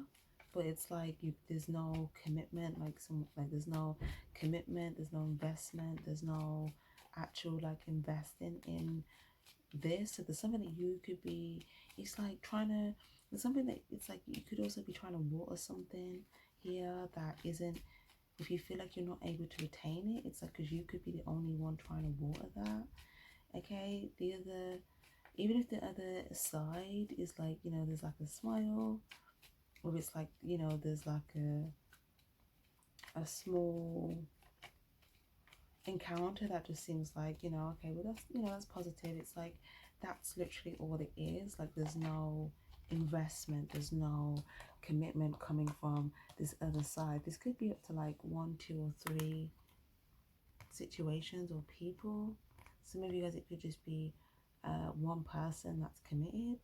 but it's like there's no commitment, like there's no commitment, there's no investment, there's no actual like investing in this. So there's something that you could be, it's like trying to, there's something that it's like you could also be trying to water something here that isn't, if you feel like you're not able to attain it, it's like because you could be the only one trying to water that. Okay, the other, even if the other side is like, you know, there's like a smile, or it's like, you know, there's like a small encounter that just seems like, you know, okay, well that's, you know, that's positive. It's like that's literally all it is. Like there's no investment, there's no commitment coming from this other side. This could be up to like 1, 2, or 3 situations or people. Some of you guys, it could just be one person that's committed,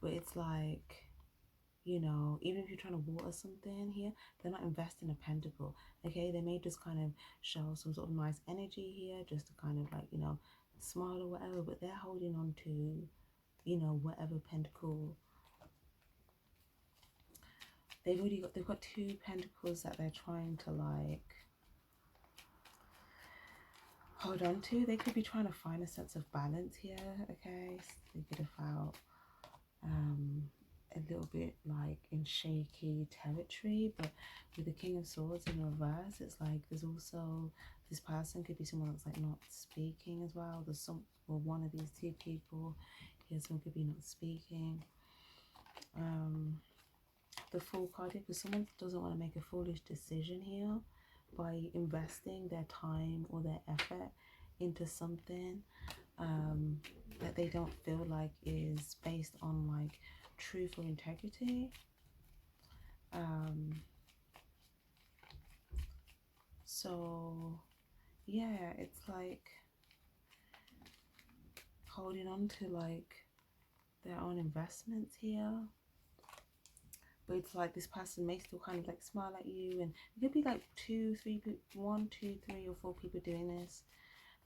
but it's like, you know, even if you're trying to water something here, they're not investing a pentacle. Okay, they may just kind of show some sort of nice energy here, just to kind of like, you know, smile or whatever, but they're holding on to, you know, whatever pentacle they've got 2 pentacles that they're trying to like hold on to. They could be trying to find a sense of balance here. Okay, so they could have felt a little bit like in shaky territory, but with the King of Swords in reverse, it's like there's also, this person could be someone that's like not speaking as well. There's some, or one of these 2 people here, someone could be not speaking. The Fool card here, because someone doesn't want to make a foolish decision here by investing their time or their effort into something that they don't feel like is based on like truth or integrity. So yeah, it's like holding on to like their own investments here, but it's like this person may still kind of like smile at you, and it could be like 2, 3 people, 1, 2, 3, or 4 people doing this.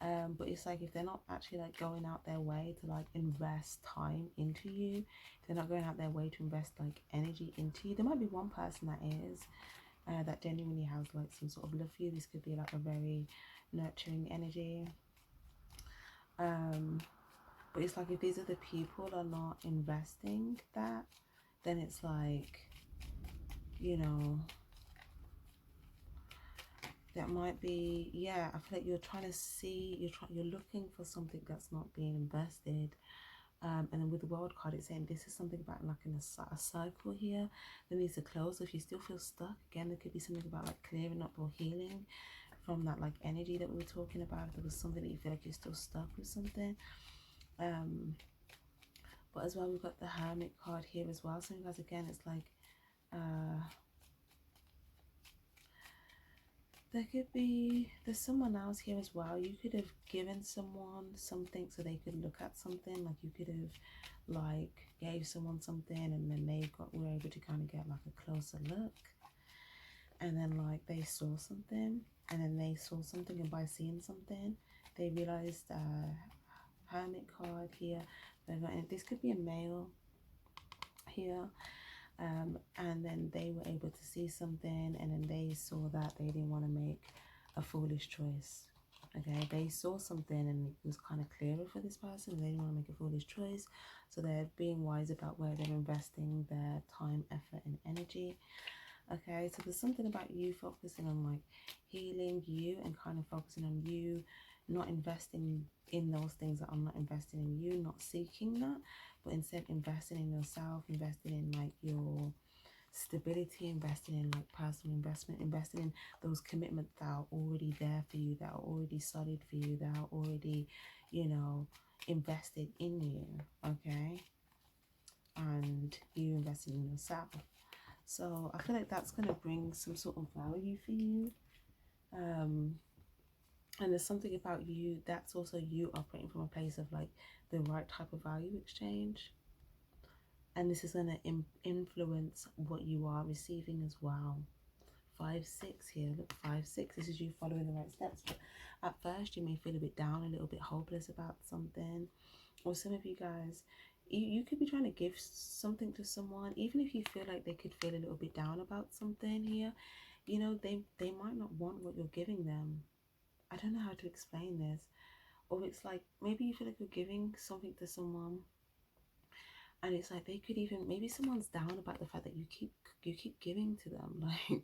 But it's like if they're not actually like going out their way to like invest time into you, if they're not going out their way to invest like energy into you, there might be one person that is that genuinely has like some sort of love for you. This could be like a very nurturing energy. But it's like if these other people are not investing that, then it's like, you know, that might be, yeah, I feel like you're trying to see, you're looking for something that's not being invested. And then with the World card, it's saying this is something about like in a cycle here that needs to close. So if you still feel stuck, again, there could be something about like clearing up or healing from that like energy that we were talking about. If there was something that you feel like you're still stuck with something. But as well, we've got the Hermit card here as well. So you guys, again, it's like There could be, there's someone else here as well. You could have given someone something so they could look at something. Like you could have like gave someone something and then they were able to kind of get like a closer look. And then like they saw something and then they saw something, and by seeing something, they realized hermit card here. And this could be a male here. And then they were able to see something, and then they saw that they didn't want to make a foolish choice. Okay, they saw something and it was kind of clearer for this person. They didn't want to make a foolish choice, so they're being wise about where they're investing their time, effort, and energy. Okay, so there's something about you focusing on like healing you and kind of focusing on you, not investing in those things that are not investing in you, not seeking that, but instead investing in yourself, investing in like your stability, investing in like personal investment, investing in those commitments that are already there for you, that are already solid for you, that are already, you know, invested in you. Okay, and you investing in yourself. So I feel like that's going to bring some sort of value for you. And there's something about you that's also you operating from a place of like the right type of value exchange. And this is going to influence what you are receiving as well. 5-6 here, look, 5-6, this is you following the right steps. But at first you may feel a bit down, a little bit hopeless about something. Or some of you guys, you could be trying to give something to someone, even if you feel like they could feel a little bit down about something here. You know, they might not want what you're giving them. I don't know how to explain this. Or it's like maybe you feel like you're giving something to someone, and it's like they could even, maybe someone's down about the fact that you keep giving to them. Like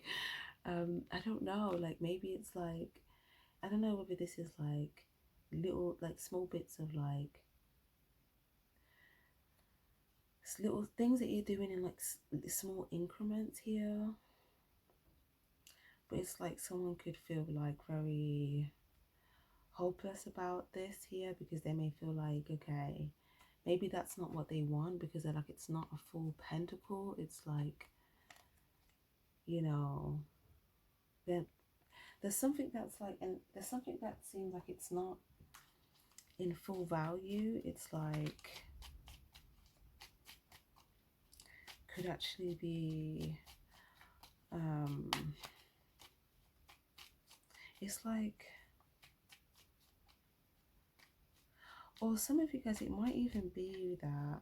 I don't know, like maybe it's like, I don't know whether this is like little, like small bits of like little things that you're doing in like small increments here. But it's like someone could feel like very hopeless about this here, because they may feel like, okay, maybe that's not what they want, because they're like, it's not a full pentacle, it's like, you know, there's something that's like, and there's something that seems like it's not in full value. It's like could actually be it's like, or some of you guys, it might even be that,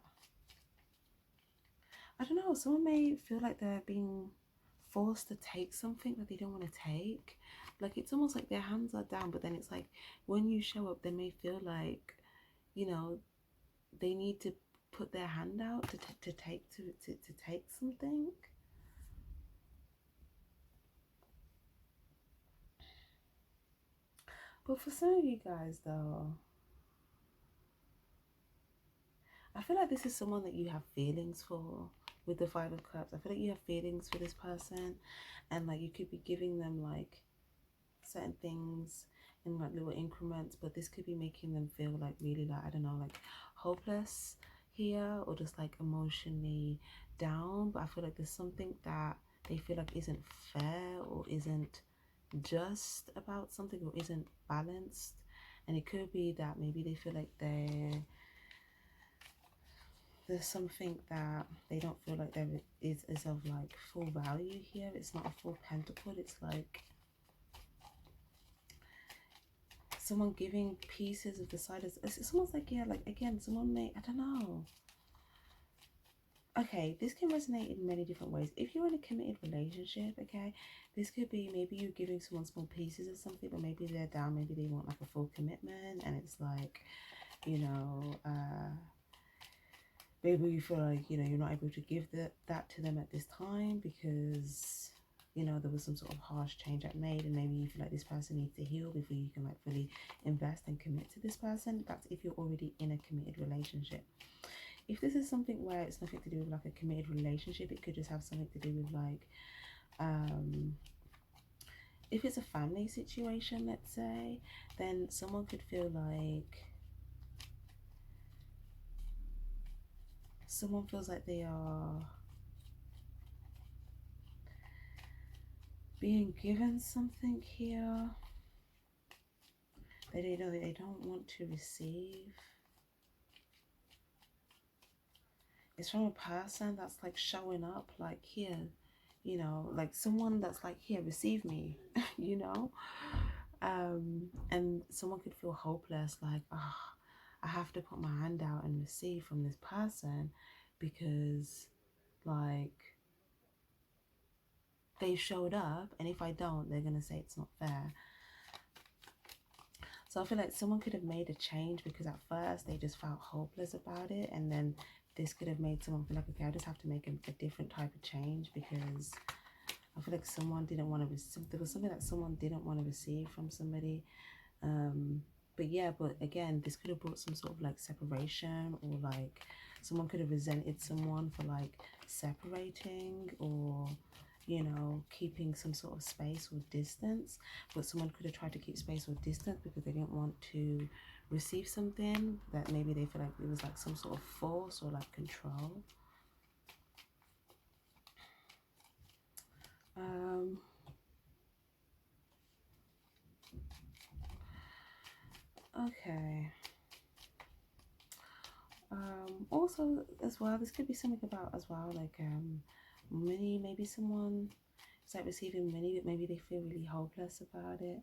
I don't know, someone may feel like they're being forced to take something that they don't want to take. Like it's almost like their hands are down, but then it's like when you show up, they may feel like, you know, they need to put their hand out to take something. But for some of you guys though, I feel like this is someone that you have feelings for. With the Five of Cups, I feel like you have feelings for this person, and like you could be giving them like certain things in like little increments, but this could be making them feel like really, like, I don't know, like hopeless here, or just like emotionally down. But I feel like there's something that they feel like isn't fair, or isn't just about something, or isn't balanced. And it could be that maybe they feel like there's something that they don't feel like there is of like full value here. It's not a full pentacle, it's like someone giving pieces of the side. It's almost like, yeah, like again, someone may, I don't know. Okay, this can resonate in many different ways. If you're in a committed relationship, okay, this could be maybe you're giving someone small pieces of something, but maybe they're down, maybe they want like a full commitment, and it's like, you know, maybe you feel like, you know, you're not able to give that to them at this time because, you know, there was some sort of harsh change that made, and maybe you feel like this person needs to heal before you can like fully invest and commit to this person. That's if you're already in a committed relationship. If this is something where it's nothing to do with like a committed relationship, it could just have something to do with like if it's a family situation, let's say, then someone could feel like someone feels like they are being given something here that they don't want to receive. It's from a person that's like showing up like, here, you know, like someone that's like, here, receive me, you know. And someone could feel hopeless, like, oh, I have to put my hand out and receive from this person because like they showed up, and if I don't, they're gonna say it's not fair. So I feel like someone could have made a change because at first they just felt hopeless about it, and then this could have made someone feel like, okay, I just have to make a different type of change because I feel like someone didn't want to receive. There was something that someone didn't want to receive from somebody. But yeah, but again, this could have brought some sort of like separation, or like someone could have resented someone for like separating, or you know, keeping some sort of space or distance. But someone could have tried to keep space or distance because they didn't want to receive something that maybe they feel like it was like some sort of force or like control. Okay. Also as well, this could be something about as well, like money. Maybe someone is like receiving money, but maybe they feel really hopeless about it.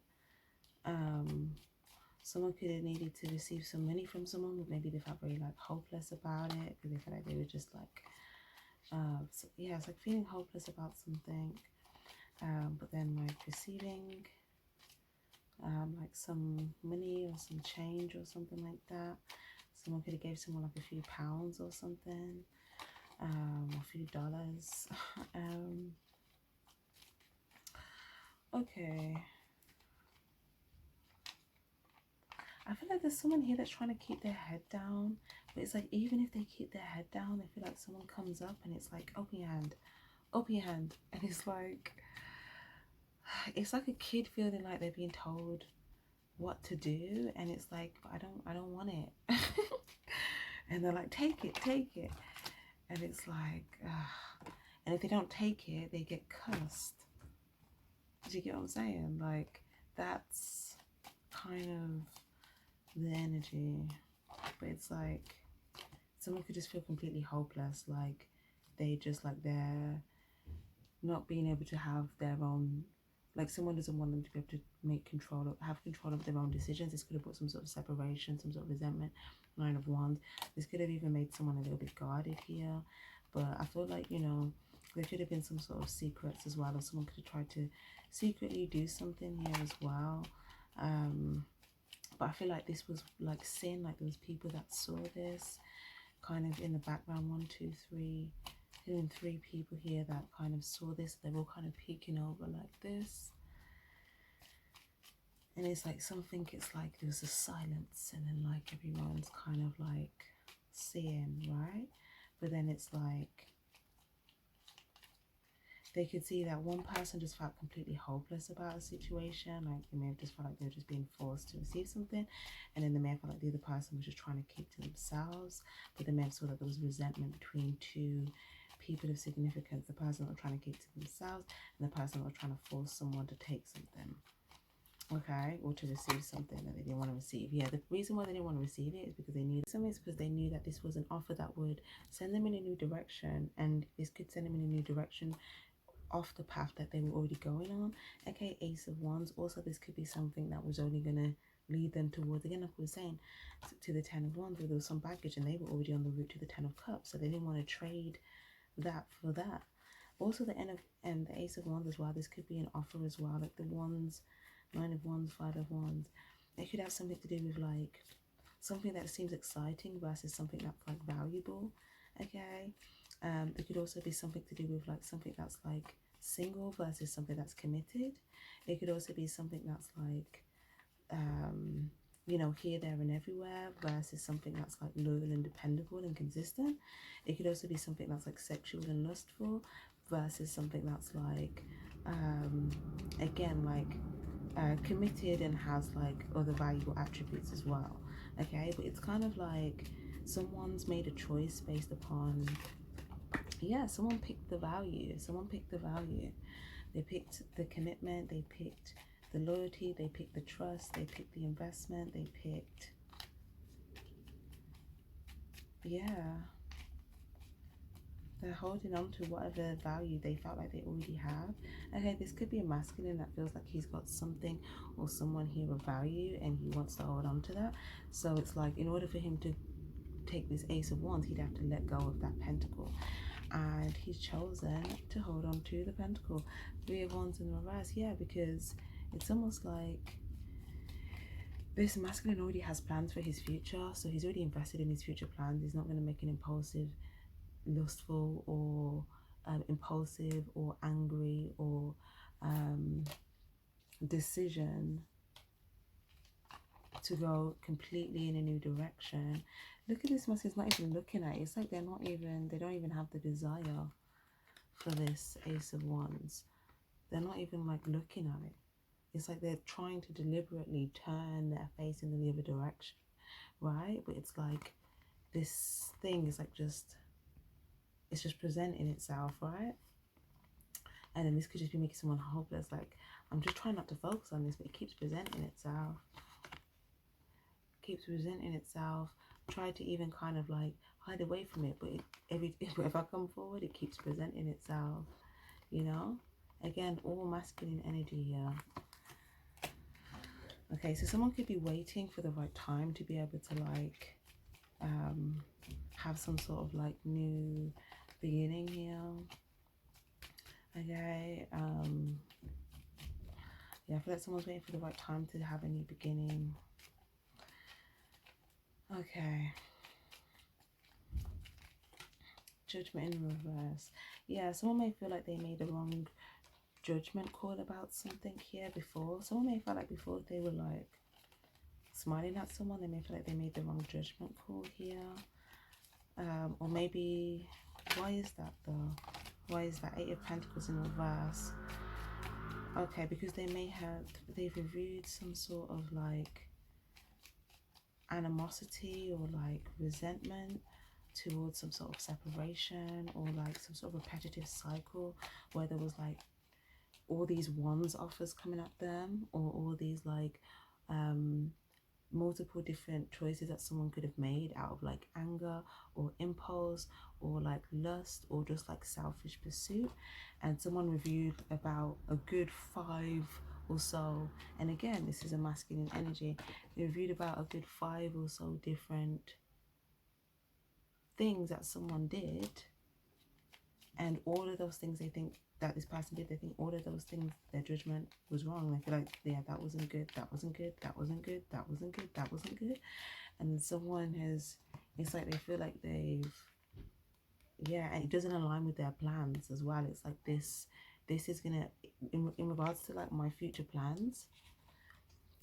Someone could have needed to receive some money from someone, but maybe they felt very like hopeless about it because they felt like they were just like so, yeah, it's like feeling hopeless about something. But then like receiving like some money or some change or something like that. Someone could have gave someone like a few pounds or something, a few dollars. Okay. I feel like there's someone here that's trying to keep their head down, but it's like even if they keep their head down, I feel like someone comes up and it's like, open your hand, open your hand, and it's like a kid feeling like they're being told what to do, and it's like, but I don't want it. And they're like, take it, and it's like, and if they don't take it, they get cursed. Do you get what I'm saying? Like, that's kind of the energy. But it's like someone could just feel completely hopeless, like they just like they're not being able to have their own, like someone doesn't want them to be able to have control of their own decisions. This could have brought some sort of separation, some sort of resentment. Nine of Wands. This could have even made someone a little bit guarded here. But I feel like, you know, there could have been some sort of secrets as well, or someone could have tried to secretly do something here as well. But I feel like this was like sin, like there was people that saw this kind of in the background. 1, 2, 3, even 3 people here that kind of saw this. They're all kind of peeking over like this, and it's like something, it's like there's a silence, and then like everyone's kind of like seeing, right? But then it's like they could see that one person just felt completely hopeless about a situation, like they may have just felt like they were just being forced to receive something, and then they may have felt like the other person was just trying to keep to themselves. But they may have saw that there was resentment between 2 people of significance, the person that was trying to keep to themselves and the person that was trying to force someone to take something, okay, or to receive something that they didn't want to receive. Yeah, the reason why they didn't want to receive it is because they knew something. It's because they knew that this was an offer that would send them in a new direction, and this could send them in a new direction off the path that they were already going on. Okay, Ace of Wands. Also, this could be something that was only gonna lead them towards, again, like we were saying, to the 10 of Wands, where there was some baggage and they were already on the route to the 10 of Cups, so they didn't want to trade that for that. Also, the end of and the Ace of Wands as well. This could be an offer as well, like the Wands, 9 of Wands, 5 of Wands. It could have something to do with like something that seems exciting versus something that's like valuable. Okay. It could also be something to do with like something that's like single versus something that's committed. It could also be something that's like you know, here, there, and everywhere versus something that's like loyal and dependable and consistent. It could also be something that's like sexual and lustful versus something that's like again, like committed and has like other valuable attributes as well. Okay, but it's kind of like someone's made a choice based upon, yeah, someone picked the value. They picked the commitment, they picked the loyalty, they picked the trust, they picked the investment, they picked, yeah, they're holding on to whatever value they felt like they already have. Okay, this could be a masculine that feels like he's got something or someone here of value and he wants to hold on to that. So it's like, in order for him to take this Ace of Wands, he'd have to let go of that Pentacle. And he's chosen to hold on to the Pentacle. Three of Wands in reverse, yeah, because it's almost like this masculine already has plans for his future, so he's already invested in his future plans. He's not going to make an impulsive, lustful, or impulsive or angry or decision to go completely in a new direction. Look at this masculine, it's not even looking at it. It's like they don't even have the desire for this Ace of Wands. They're not even like looking at it. It's like they're trying to deliberately turn their face in the other direction, right? But it's like this thing is like it's just presenting itself, right? And then this could just be making someone hopeless. Like, I'm just trying not to focus on this, but it keeps presenting itself. Keeps presenting itself. Try to even kind of like hide away from it, but if I come forward, it keeps presenting itself, you know? Again, all masculine energy here. Okay, so someone could be waiting for the right time to be able to like have some sort of like new beginning here. Okay, yeah, I feel like someone's waiting for the right time to have a new beginning. Okay, Judgment in reverse. Yeah, someone may feel like they made a wrong judgment call about something here before. Someone may feel like before they were like smiling at someone, they may feel like they made the wrong judgment call here. Or maybe, why is that though? Why is that Eight of Pentacles in reverse? Okay, because they've reviewed some sort of like animosity or like resentment towards some sort of separation, or like some sort of repetitive cycle where there was like all these wands offers coming at them, or all these like multiple different choices that someone could have made out of like anger or impulse or like lust or just like selfish pursuit. And someone reviewed about a good 5 or so, and again, this is a masculine energy, they reviewed about a good 5 or so different things that someone did, and all of those things they think that this person did, they think all of those things, their judgment was wrong. They feel like, yeah, that wasn't good, that wasn't good, that wasn't good, that wasn't good, that wasn't good. And someone has, it's like they feel like they've, yeah, and it doesn't align with their plans as well. It's like this is gonna, in regards to like my future plans,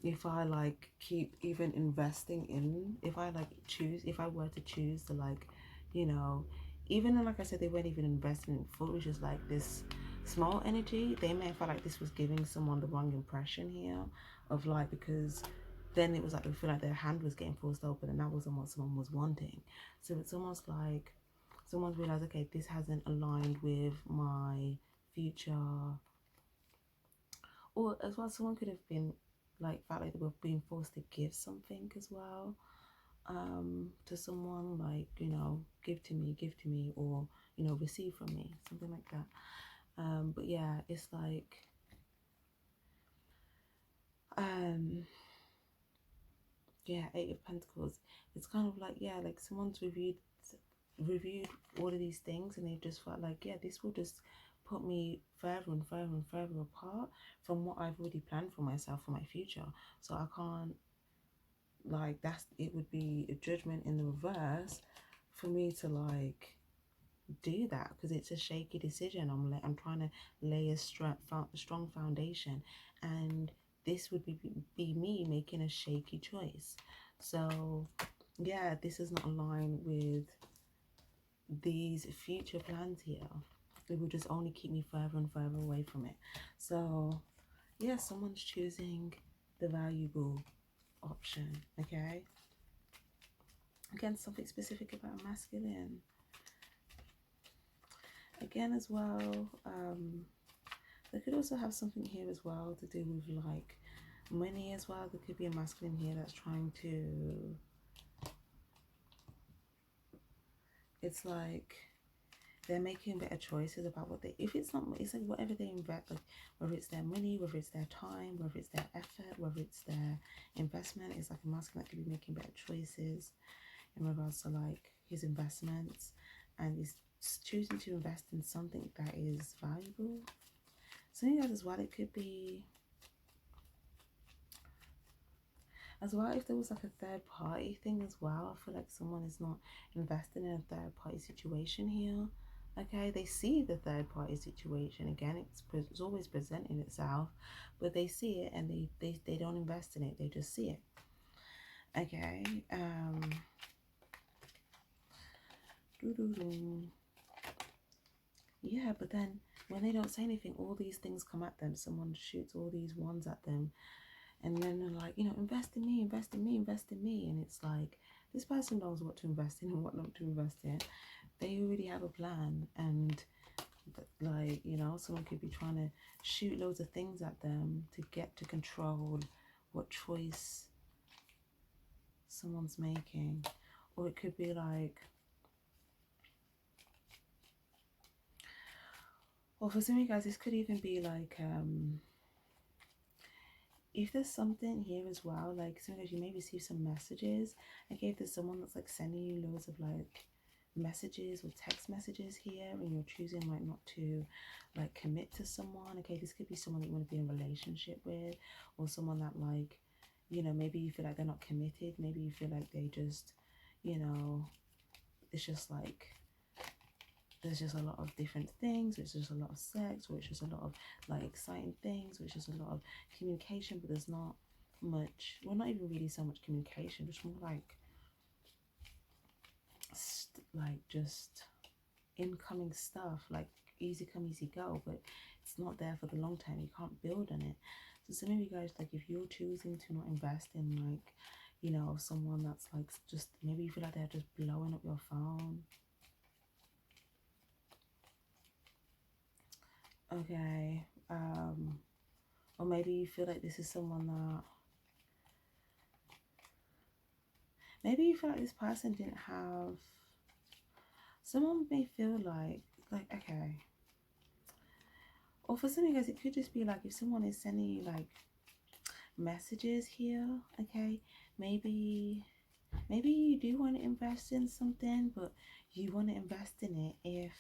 if I like keep even investing in, if I were to choose to like, you know, even though like I said, they weren't even investing in full, it was just like this small energy, they may feel like this was giving someone the wrong impression here of like, because then it was like they feel like their hand was getting forced open and that wasn't what someone was wanting. So it's almost like someone's realized, okay, this hasn't aligned with my future. Or as well, someone could have been like, felt like they were being forced to give something as well, to someone, like, you know, give to me, or, you know, receive from me, something like that. But yeah, it's like, yeah, Eight of Pentacles, it's kind of like, yeah, like someone's reviewed all of these things, and they just felt like, yeah, this will just put me further and further and further apart from what I've already planned for myself for my future. So I can't, like, it would be a judgment in the reverse for me to like do that, because it's a shaky decision. I'm trying to lay a strong foundation, and this would be me making a shaky choice. So yeah, this is not aligned with these future plans here. It will just only keep me further and further away from it. So yeah, someone's choosing the valuable option. Okay, again, something specific about masculine. Again as well, They could also have something here as well to do with like money as well. There could be a masculine here that's trying to, it's like they're making better choices about what they, if it's not, it's like whatever they invest, like whether it's their money, whether it's their time, whether it's their effort, whether it's their investment. It's like a masculine that could be making better choices in regards to like his investments, and he's choosing to invest in something that is valuable. So you guys as well, it could be as well if there was like a third party thing as well. I feel like someone is not investing in a third party situation here. Okay, they see the third party situation again. It's always presenting itself, but they see it and they don't invest in it. They just see it. Okay. Yeah, but then when they don't say anything, all these things come at them. Someone shoots all these ones at them, and then they're like, you know, invest in me, invest in me, invest in me. And it's like, this person knows what to invest in and what not to invest in. They already have a plan. And like, you know, someone could be trying to shoot loads of things at them to get to control what choice someone's making. Or it could be like, or for some of you guys, this could even be like, if there's something here as well, like sometimes you may receive some messages. Okay, if there's someone that's like sending you loads of like messages or text messages here, and you're choosing like not to like commit to someone. Okay, this could be someone that you want to be in a relationship with, or someone that like, you know, maybe you feel like they're not committed. Maybe you feel like they just, you know, it's just like there's just a lot of different things, it's just a lot of sex, or it's just a lot of like exciting things, or it's just a lot of communication, but there's not much, well, not even really so much communication, just more like just incoming stuff, like easy come easy go, but it's not there for the long term. You can't build on it. So some of you guys, like if you're choosing to not invest in like, you know, someone that's like just, maybe you feel like they're just blowing up your phone. Okay, or maybe you feel like this is someone that, maybe you feel like this person didn't have, someone may feel like, okay, or for some of you guys, it could just be like if someone is sending you like messages here, okay, maybe you do want to invest in something, but you want to invest in it if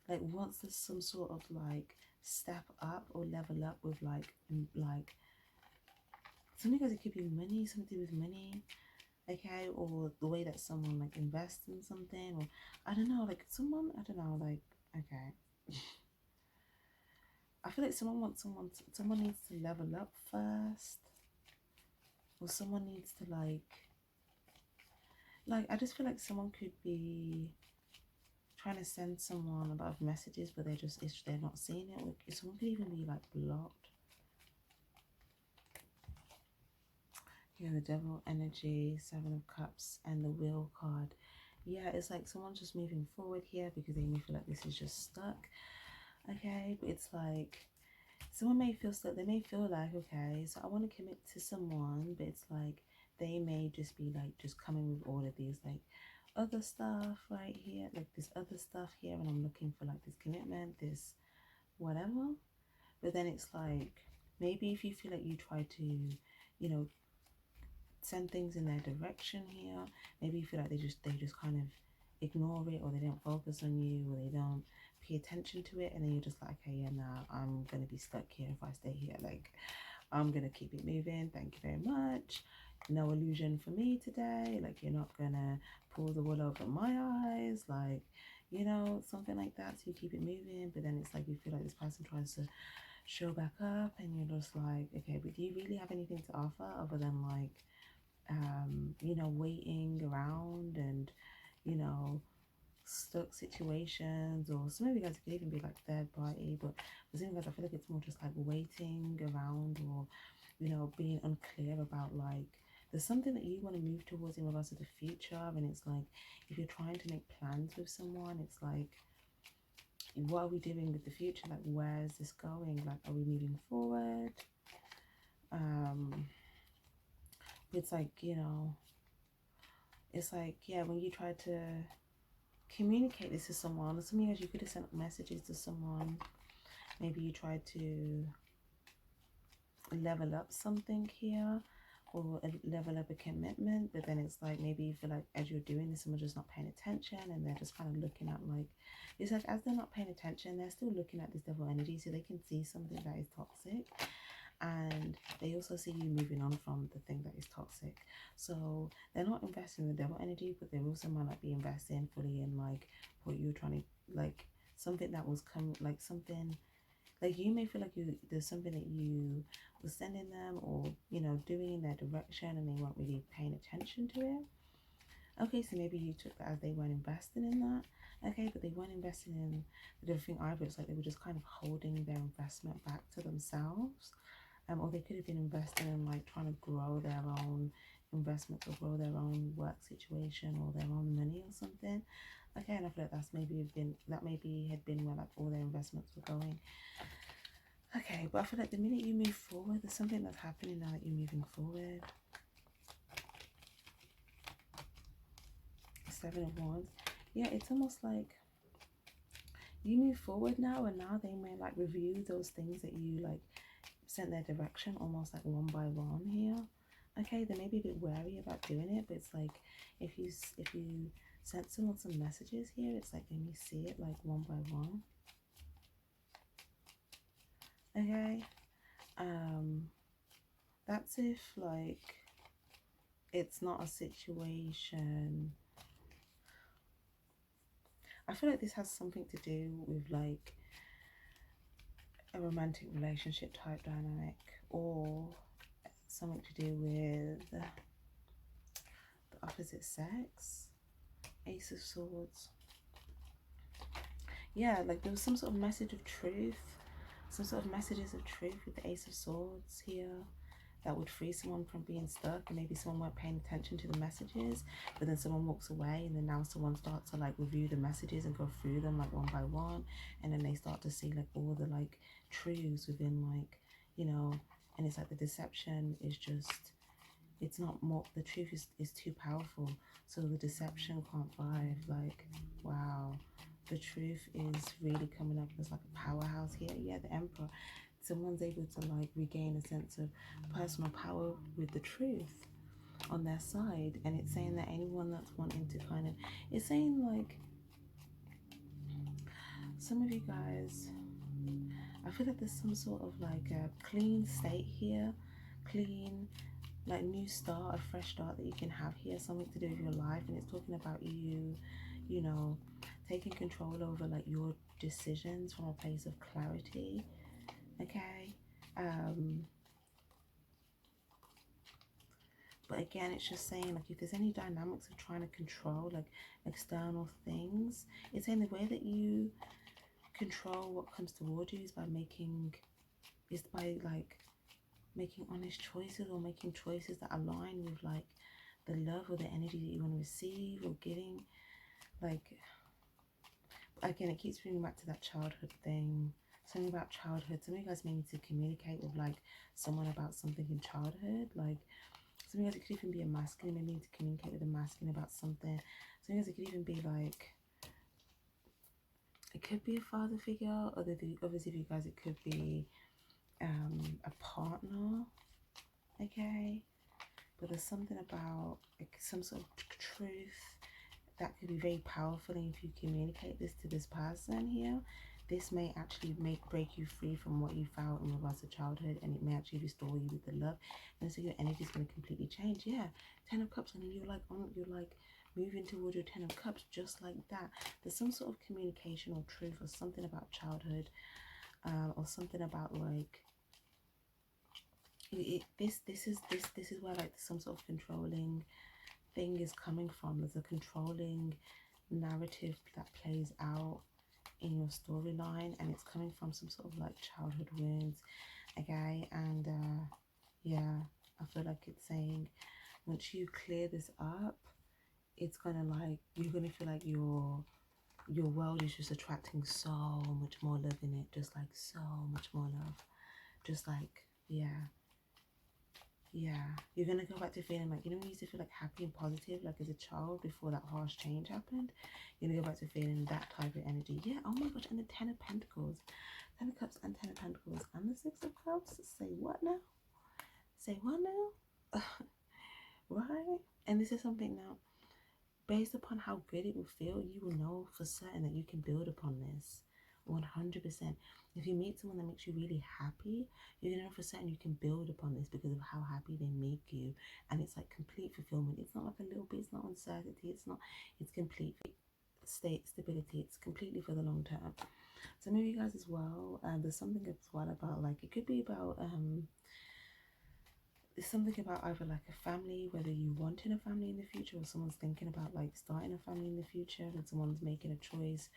like once there's some sort of like step up or level up with like something, because it could be money, something to do with money, okay, or the way that someone like invests in something, or I don't know, like someone, I don't know, like, okay. I feel like someone wants someone needs to level up first, or someone needs to like I just feel like someone could be trying to send someone a lot of messages, but they're not seeing it, or someone could even be like blocked. Yeah, the devil energy, 7 of cups, and the wheel card. Yeah, it's like someone's just moving forward here because they may feel like this is just stuck. Okay, but it's like someone may feel stuck. They may feel like, okay, so I want to commit to someone, but it's like they may just be like just coming with all of these like other stuff right here, like this other stuff here, and I'm looking for like this commitment, this whatever. But then it's like, maybe if you feel like you try to, you know, send things in their direction here, maybe you feel like they just kind of ignore it, or they don't focus on you, or they don't pay attention to it, and then you're just like, okay, yeah, now I'm gonna be stuck here if I stay here, like I'm gonna keep it moving, thank you very much, no illusion for me today, like you're not gonna pull the wool over my eyes, like, you know, something like that. So you keep it moving, but then it's like you feel like this person tries to show back up, and you're just like, okay, but do you really have anything to offer other than like you know, waiting around and, you know, stuck situations? Or some of you guys could even be like third party, but for some of you guys I feel like it's more just like waiting around, or, you know, being unclear about like there's something that you want to move towards in regards to the future. And it's like if you're trying to make plans with someone, it's like what are we doing with the future? Like, where is this going? Like, are we moving forward? It's like, you know, it's like, yeah, when you try to communicate this to someone, or something else, you could have sent messages to someone. Maybe you tried to level up something here, or level up a commitment, but then it's like maybe you feel like as you're doing this, someone's just not paying attention, and they're just kind of looking at, like, it's like as they're not paying attention, they're still looking at this devil energy, so they can see something that is toxic, and they also see you moving on from the thing that is toxic. So they're not investing in the devil energy, but they also might not be investing fully in like what you're trying to, like, something that was coming, like something, like you may feel like there's something that you were sending them, or you know, doing in their direction, and they weren't really paying attention to it. Okay, so maybe you took that as they weren't investing in that. Okay, but they weren't investing in the different thing either. It's like they were just kind of holding their investment back to themselves. Or they could have been investing in like trying to grow their own investment, or grow their own work situation, or their own money or something. Okay, and I feel like that maybe had been where like all their investments were going. Okay, but I feel like the minute you move forward, there's something that's happening now that you're moving forward. Seven of Wands. Yeah, it's almost like you move forward now, and now they may like review those things that you like sent their direction, almost like one by one here. Okay, they may be a bit wary about doing it, but it's like if you sent someone some messages here, it's like they may see it like one by one. Okay, that's if like it's not a situation. I feel like this has something to do with like a romantic relationship type dynamic, or something to do with the opposite sex. Ace of Swords. Yeah, like there was some sort of message of truth, some sort of messages of truth with the Ace of Swords here that would free someone from being stuck, and maybe someone weren't paying attention to the messages, but then someone walks away, and then now someone starts to like review the messages and go through them like one by one, and then they start to see like all the like truths within, like, you know, and it's like the deception is just, it's not more, the truth is too powerful, so the deception can't thrive. Like, wow, the truth is really coming up as like a powerhouse here. Yeah, the Emperor, someone's able to like regain a sense of personal power with the truth on their side. And it's saying that anyone that's wanting to kind of, it's saying like some of you guys, I feel like there's some sort of like a clean state here, clean, like new start, a fresh start that you can have here, something to do with your life. And it's talking about you, you know, taking control over like your decisions from a place of clarity. Okay, but again, it's just saying like if there's any dynamics of trying to control like external things, it's saying the way that you control what comes toward you is by making honest choices, or making choices that align with like the love or the energy that you want to receive or giving. Like, again, it keeps bringing back to that childhood thing, something about childhood. Some of you guys may need to communicate with like someone about something in childhood. Like, some of you guys, it could even be a masculine, maybe need to communicate with a masculine about something. Some of you guys, it could even be like, it could be a father figure, or obviously for you guys it could be a partner. Okay, but there's something about like some sort of truth that could be very powerful, and if you communicate this to this person here, this may actually break you free from what you felt in regards to childhood, and it may actually restore you with the love, and so your energy is going to completely change. Yeah, 10 of Cups, and you're like moving toward your 10 of Cups just like that. There's some sort of communication or truth or something about childhood, or something about like this is where like some sort of controlling thing is coming from. There's a controlling narrative that plays out in your storyline, and it's coming from some sort of like childhood wounds. Okay, and yeah, I feel like it's saying once you clear this up, it's gonna like, you're gonna feel like your world is just attracting so much more love in it, just like so much more love, just like, yeah, you're gonna go back to feeling like, you know, when you used to feel like happy and positive, like as a child before that harsh change happened. You're gonna go back to feeling that type of energy. Yeah, oh my gosh. And the 10 of Pentacles, 10 of Cups and 10 of Pentacles and the 6 of Cups. Say what now? Say what now? Right? And this is something now, based upon how good it will feel, you will know for certain that you can build upon this 100%. If you meet someone that makes you really happy, you're gonna know for certain you can build upon this because of how happy they make you. And it's like complete fulfillment. It's not like a little bit, it's not uncertainty, it's complete stability. It's completely for the long term. So maybe you guys as well, there's something as well about, like, it could be about it's something about either like a family, whether you wanting a family in the future, or someone's thinking about like starting a family in the future, and someone's making a choice.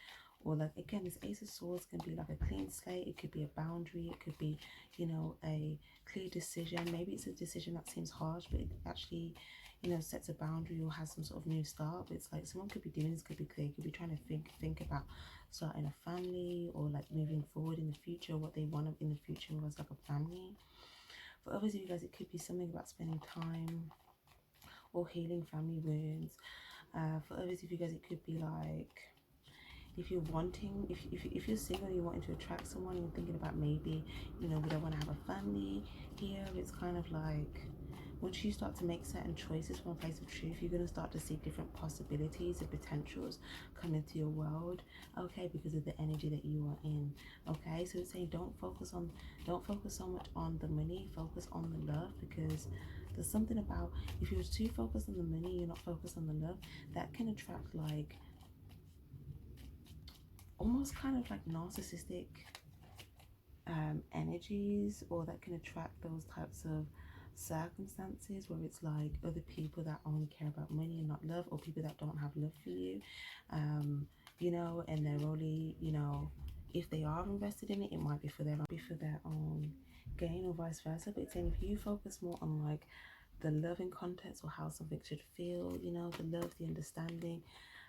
Or like, again, this Ace of Swords can be like a clean slate, it could be a boundary, it could be, you know, a clear decision. Maybe it's a decision that seems harsh, but it actually, you know, sets a boundary or has some sort of new start. But it's like someone could be doing this, could be clear, could be trying to think about starting a family, or like moving forward in the future, what they want in the future was like a family. For others of you guys, it could be something about spending time or healing family wounds. For others of you guys, it could be like, if you're wanting, if you're single and you're wanting to attract someone, and you're thinking about maybe, you know, would I want to have a family here? It's kind of like, once you start to make certain choices from a place of truth, you're going to start to see different possibilities and potentials come into your world, okay, because of the energy that you are in, okay? So it's saying don't focus so much on the money, focus on the love, because there's something about, if you're too focused on the money, you're not focused on the love, that can attract like almost kind of like narcissistic energies, or that can attract those types of circumstances where it's like other people that only care about money and not love, or people that don't have love for you, you know, and they're only, you know, if they are invested in it, it might be for their own gain, or vice versa. But it's saying if you focus more on like the loving context, or how something should feel, you know, the love, the understanding,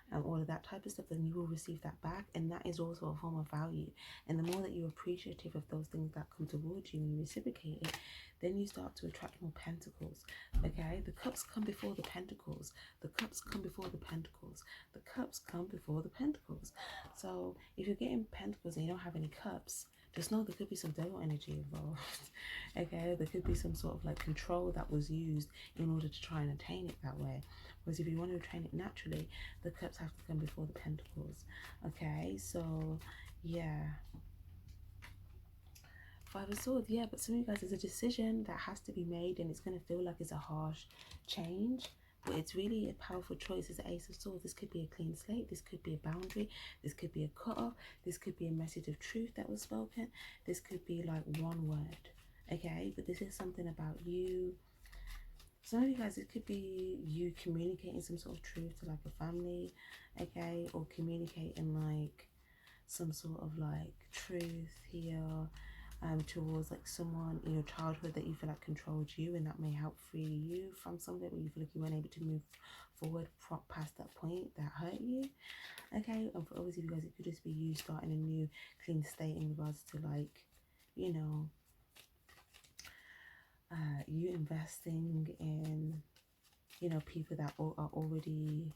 and all of that type of stuff, then you will receive that back. And that is also a form of value. And the more that you're appreciative of those things that come towards you and you reciprocate it, then you start to attract more pentacles. Okay, the cups come before the pentacles, the cups come before the pentacles, the cups come before the pentacles. So if you're getting pentacles and you don't have any cups, just know there could be some devil energy involved. Okay, there could be some sort of like control that was used in order to try and attain it that way. Whereas if you want to attain it naturally, the cups have to come before the pentacles. Okay, so yeah, Five of Swords. Yeah, but some of you guys, there's a decision that has to be made, and it's going to feel like it's a harsh change, but it's really a powerful choice. It's the Ace of Swords. This could be a clean slate, this could be a boundary, this could be a cut-off, this could be a message of truth that was spoken, this could be like one word. Okay, but this is something about you. Some of you guys, it could be you communicating some sort of truth to like a family, okay, or communicating like some sort of like truth here towards like someone in your childhood that you feel like controlled you, and that may help free you from something where you feel like you weren't able to move forward past that point that hurt you, okay. And for others of you guys, it could just be you starting a new clean state in regards to like, you know, you investing in, you know, people that are already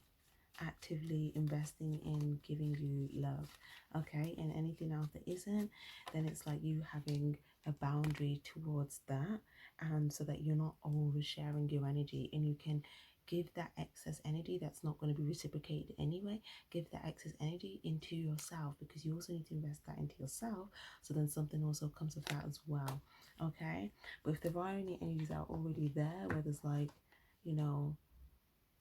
actively investing in giving you love, okay. And anything else that isn't, then it's like you having a boundary towards that, and so that you're not oversharing your energy, and you can give that excess energy that's not going to be reciprocated anyway, give that excess energy into yourself, because you also need to invest that into yourself, so then something also comes of that as well, okay. But if there are any energies that are already there, where there's like, you know,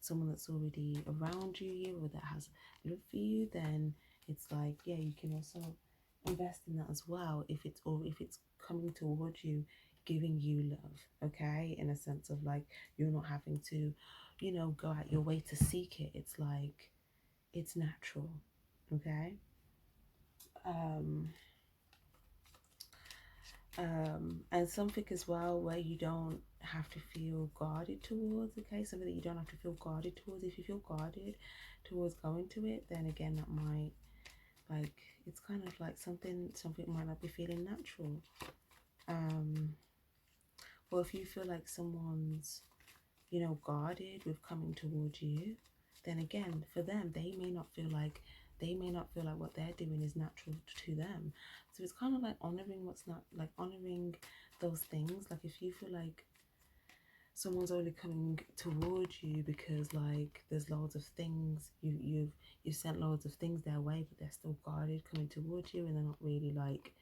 someone that's already around you here, or that has love for you, then it's like, yeah, you can also invest in that as well, if it's coming towards you, giving you love, okay, in a sense of like, you're not having to, you know, go out your way to seek it. It's like, it's natural, okay. And something as well where you don't have to feel guarded towards, okay, something that you don't have to feel guarded towards. If you feel guarded towards going to it, then again, that might kind of like something might not be feeling natural. Or if you feel like someone's, you know, guarded with coming towards you, then again, for them, they may not feel like what they're doing is natural to them. So it's kind of like honoring what's not, like honoring those things. Like if you feel like someone's only coming towards you because like there's loads of things you've sent loads of things their way, but they're still guarded coming towards you, and they're not really like,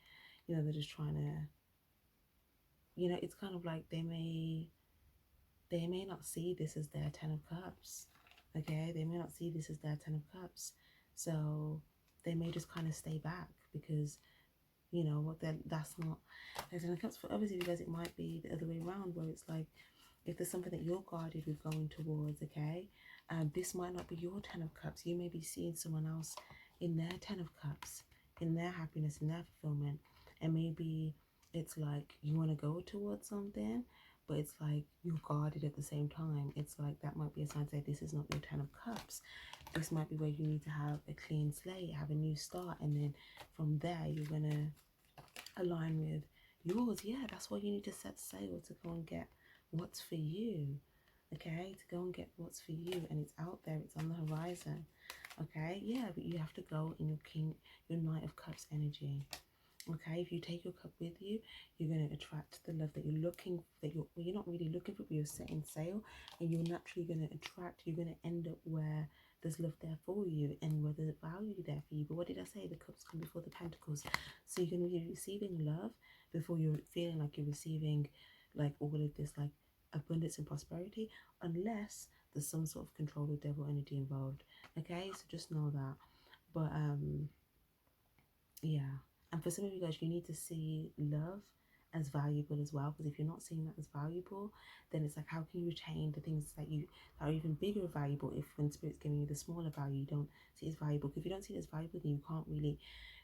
you know, they're just trying to, you know, it's kind of like they may not see this as their 10 of cups. Okay, they may not see this as their 10 of cups, so they may just kind of stay back because, you know what, that's not their 10 of cups. For others of you guys, it might be the other way around, where it's like if there's something that you're guarded with going towards, okay, this might not be your 10 of cups. You may be seeing someone else in their 10 of cups, in their happiness, in their fulfillment, and maybe it's like you want to go towards something, but it's like you're guarded at the same time. It's like that might be a sign to say this is not your 10 of cups. This might be where you need to have a clean slate, have a new start, and then from there you're gonna align with yours. Yeah, that's why you need to set sail to go and get what's for you. Okay, to go and get what's for you, and it's out there, it's on the horizon. Okay, yeah, but you have to go in your Knight of Cups energy. Okay, if you take your cup with you, you're going to attract the love that you're looking, that you're not really looking for, but you're setting sail, and you're naturally going to attract, you're going to end up where there's love there for you and where there's value there for you. But what did I say? The cups come before the pentacles. So you're going to be receiving love before you're feeling like you're receiving like all of this like abundance and prosperity, unless there's some sort of control or devil energy involved. Okay, so just know that. But yeah, and for some of you guys, you need to see love as valuable as well, because if you're not seeing that as valuable, then it's like, how can you retain the things that are even bigger valuable if when spirit's giving you the smaller value, you don't see it as valuable? Because if you don't see it as valuable, then you can't really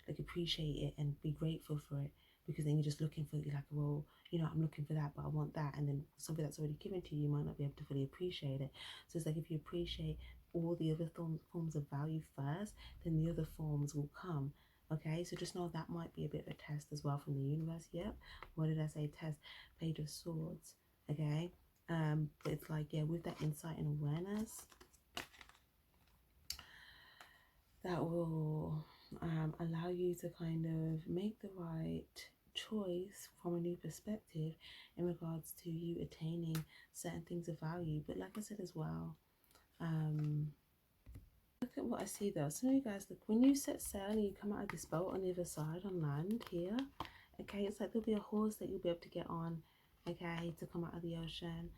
like appreciate it and be grateful for it, because then you're just looking for, like, well, you know, I'm looking for that, but I want that, and then something that's already given to you, you might not be able to fully appreciate it. So it's like, if you appreciate all the other forms of value first, then the other forms will come. Okay, so just know that might be a bit of a test as well from the universe. Yep, what did I say? Test. Page of Swords. Okay, but it's like, yeah, with that insight and awareness, that will allow you to kind of make the right choice from a new perspective in regards to you attaining certain things of value. But like I said as well, look at what I see though. Some of you guys, look, when you set sail and you come out of this boat on the other side on land here, okay, it's like there'll be a horse that you'll be able to get on, okay, to come out of the ocean,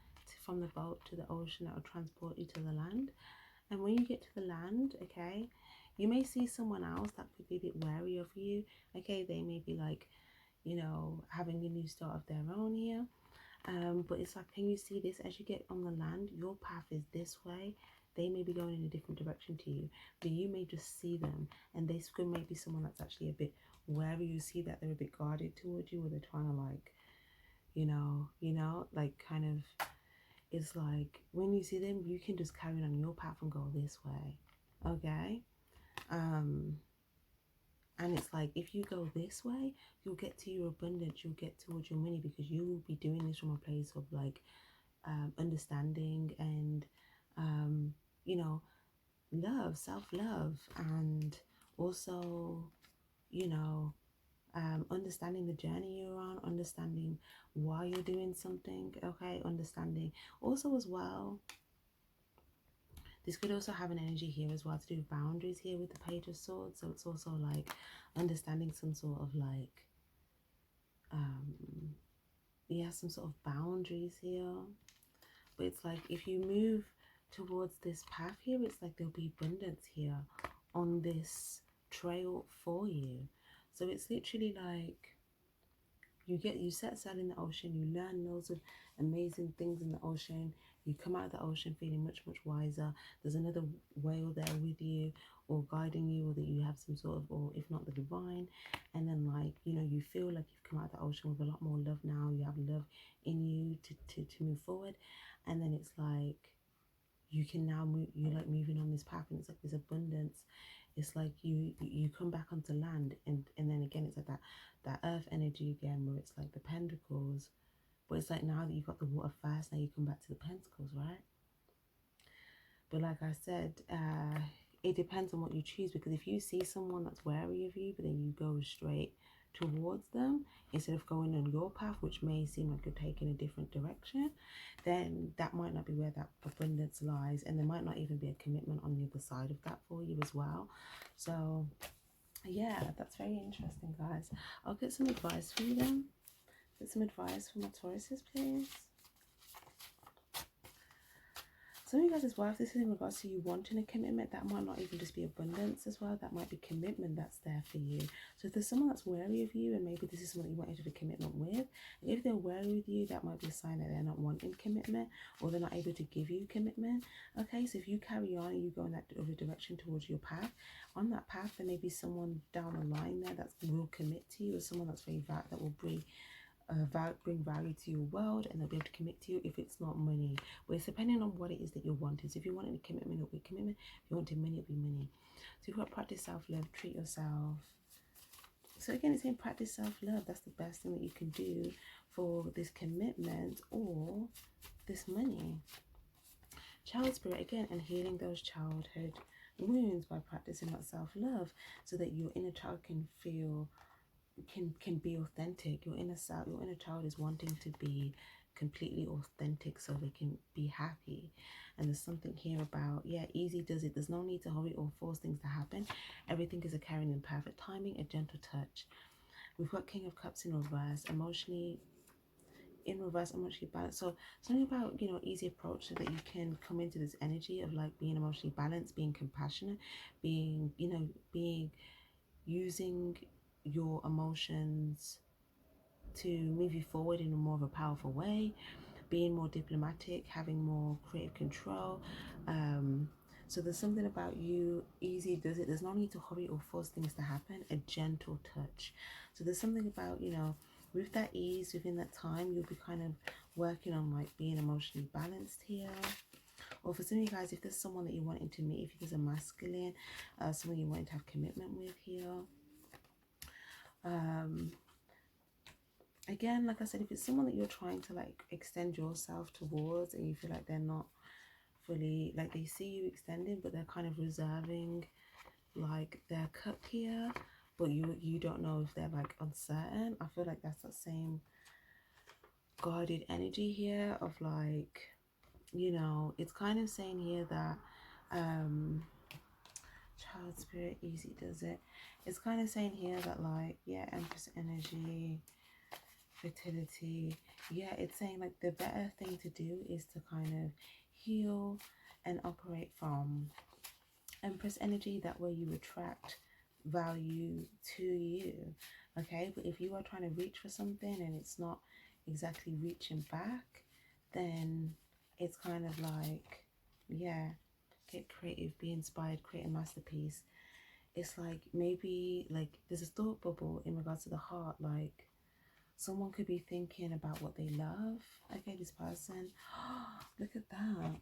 from the boat to the ocean, that will transport you to the land. And when you get to the land, okay, you may see someone else that could be a bit wary of you. Okay, they may be like, you know, having a new start of their own here. But it's like, can you see this? As you get on the land, your path is this way. They may be going in a different direction to you, but you may just see them, and they could maybe someone that's actually a bit wary. You see that they're a bit guarded towards you, or they're trying to like, like kind of, it's like when you see them, you can just carry on your path and go this way. Okay, and it's like, if you go this way, you'll get to your abundance, you'll get towards your money, because you will be doing this from a place of like understanding and you know, love, self-love, and also, you know, understanding the journey you're on, understanding why you're doing something. Okay, understanding also as well, this could also have an energy here as well to do with boundaries here with the Page of Swords. So it's also like understanding some sort of like yeah, some sort of boundaries here. But it's like, if you move towards this path here, it's like there'll be abundance here on this trail for you. So it's literally like, you set sail in the ocean, you learn loads of amazing things in the ocean, you come out of the ocean feeling much wiser. There's another whale there with you, or guiding you, or that you have some sort of, or if not the divine, and then like, you know, you feel like you've come out of the ocean with a lot more love now. You have love in you to move forward, and then it's like you can now move, you're like moving on this path, and it's like this abundance It's like you come back onto land, and then again it's like that earth energy again, where it's like the pentacles, but it's like now that you got the water first, now you come back to the pentacles, right? But like I said, it depends on what you choose, because if you see someone that's wary of you, but then you go straight towards them instead of going on your path, which may seem like you're taking a different direction, then that might not be where that abundance lies, and there might not even be a commitment on the other side of that for you as well. So yeah, that's very interesting, guys. I'll get some advice for you then. Get some advice from my Tauruses, please. Some of you guys as well, if this is in regards to you wanting a commitment, that might not even just be abundance as well. That might be commitment that's there for you. So if there's someone that's wary of you, and maybe this is someone you wanted to have a commitment with, and if they're wary with you, that might be a sign that they're not wanting commitment, or they're not able to give you commitment. Okay, so if you carry on and you go in that other direction towards your path, on that path, there may be someone down the line there that will commit to you, or someone that's very that will bring value to your world, and they'll be able to commit to you. If it's not money, but it's depending on what it is that you're wanting. So if you want a commitment, it'll be commitment. If you want money, it'll be money. So you've got to practice self-love, treat yourself. So again, it's saying practice self-love. That's the best thing that you can do for this commitment or this money. Child spirit again, and healing those childhood wounds by practicing that self-love, so that your inner child can feel can be authentic. Your inner child is wanting to be completely authentic, so they can be happy. And there's something here about, yeah, easy does it. There's no need to hurry or force things to happen. Everything is occurring in perfect timing, a gentle touch. We've got King of Cups in reverse, emotionally balanced. So something about, you know, easy approach, so that you can come into this energy of like being emotionally balanced, being compassionate, being, you know, being using your emotions to move you forward in a more of a powerful way, being more diplomatic, having more creative control. So there's something about you, easy does it. There's no need to hurry or force things to happen, a gentle touch. So there's something about, you know, with that ease, within that time, you'll be kind of working on like being emotionally balanced here. Or for some of you guys, if there's someone that you're wanting to meet, if there's a masculine, someone you want to have commitment with here. Again, like I said, if it's someone that you're trying to like extend yourself towards, and you feel like they're not fully, like they see you extending, but they're kind of reserving like their cup here, but you don't know if they're like uncertain. I feel like that's that same guarded energy here of like, you know, it's kind of saying here that child spirit, easy does it. It's kind of saying here that like, yeah, Empress energy, fertility, yeah, it's saying like the better thing to do is to kind of heal and operate from Empress energy. That way you attract value to you. Okay, but if you are trying to reach for something and it's not exactly reaching back, then it's kind of like, yeah, get creative, be inspired, create a masterpiece. It's like maybe like there's a thought bubble in regards to the heart, like someone could be thinking about what they love. Okay, this person, look at that.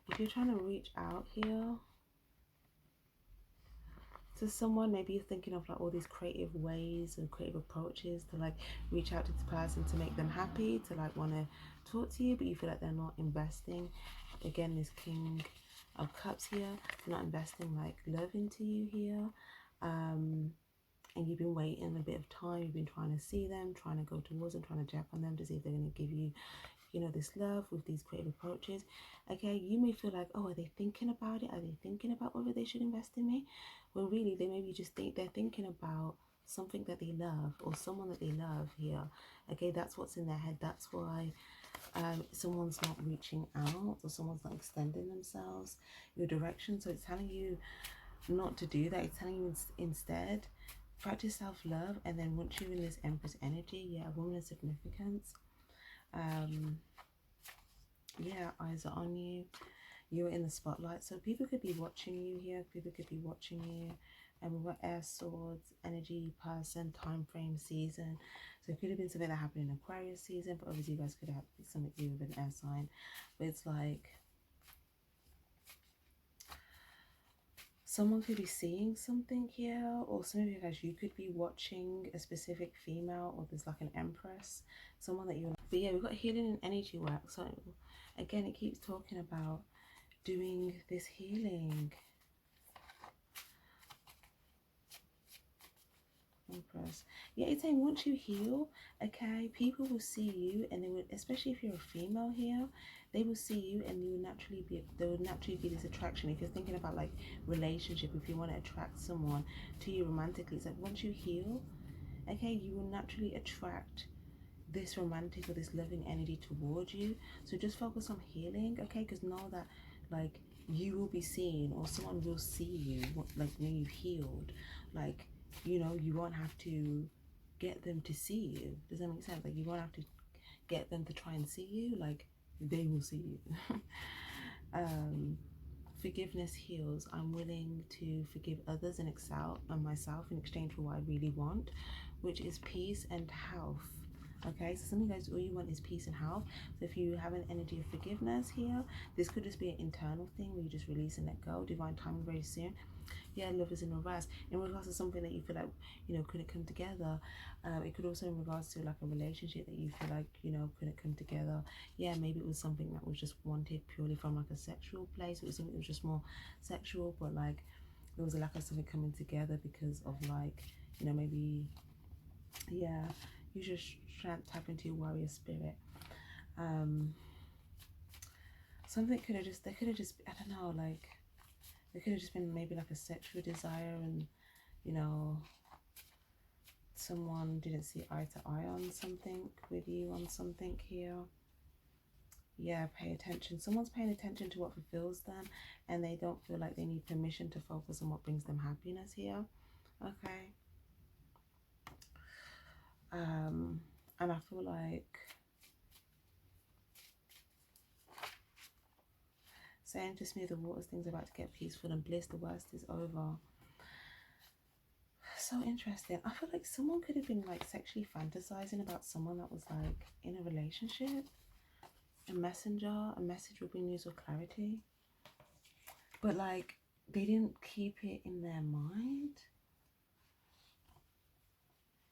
If you're trying to reach out here to someone, maybe you're thinking of like all these creative ways and creative approaches to like reach out to this person to make them happy, to like want to talk to you, but you feel like they're not investing. Again, this King of Cups here, they're not investing like love into you here. And you've been waiting a bit of time, you've been trying to see them, trying to go towards them, trying to jack on them to see if they're going to give you, you know, this love with these creative approaches. Okay, you may feel like, oh, are they thinking about it? Are they thinking about whether they should invest in me? Well, really, they maybe just think they're thinking about something that they love, or someone that they love here. Okay, that's what's in their head. That's why someone's not reaching out, or someone's not extending themselves your direction. So it's telling you not to do that. It's telling you instead practice self-love. And then once you're in this Empress energy, yeah, a woman of significance, yeah, eyes are on you, you're in the spotlight. So people could be watching you here, people could be watching you, And we've got air swords, energy, person, time frame, season. So it could have been something that happened in Aquarius season, but obviously you guys could have something to do with an air sign. But it's like someone could be seeing something here, or some of you guys, you could be watching a specific female, or there's like an empress, someone that you. But yeah, we've got healing and energy work. So again, it keeps talking about doing this healing. Empress. Yeah, it's saying once you heal, okay, people will see you, and they would, especially if you're a female here, they will see you, and there will naturally be this attraction. If you're thinking about like relationship, if you want to attract someone to you romantically, it's like once you heal, okay, you will naturally attract this romantic or this loving energy towards you. So just focus on healing, okay, because know that like you will be seen, or someone will see you, like when you've healed. Like, you know, you won't have to get them to see you. Does that make sense? Like you won't have to get them to try and see you, like they will see you. Forgiveness heals. I'm willing to forgive others and excel and myself in exchange for what I really want, which is peace and health. Okay, so some of you guys, all you want is peace and health. So if you have an energy of forgiveness here, this could just be an internal thing where you just release and let go. Divine timing very soon. Yeah, love is in reverse. In regards to something that you feel like, you know, couldn't come together. It could also in regards to like a relationship that you feel like, you know, couldn't come together. Yeah, maybe it was something that was just wanted purely from like a sexual place. It was something that was just more sexual, but like there was a lack of something coming together because of like, you know, maybe, yeah, use your strength, tap into your warrior spirit. Something could have just, they could have just, I don't know, like there could have just been maybe like a sexual desire, and you know, someone didn't see eye to eye on something with you, on something here. Yeah, pay attention. Someone's paying attention to what fulfills them, and they don't feel like they need permission to focus on what brings them happiness here. Okay. And I feel like saying to smooth the waters, things about to get peaceful and bliss, the worst is over. So interesting. I feel like someone could have been like sexually fantasizing about someone that was like in a relationship. A messenger, a message will bring news or clarity. But like they didn't keep it in their mind.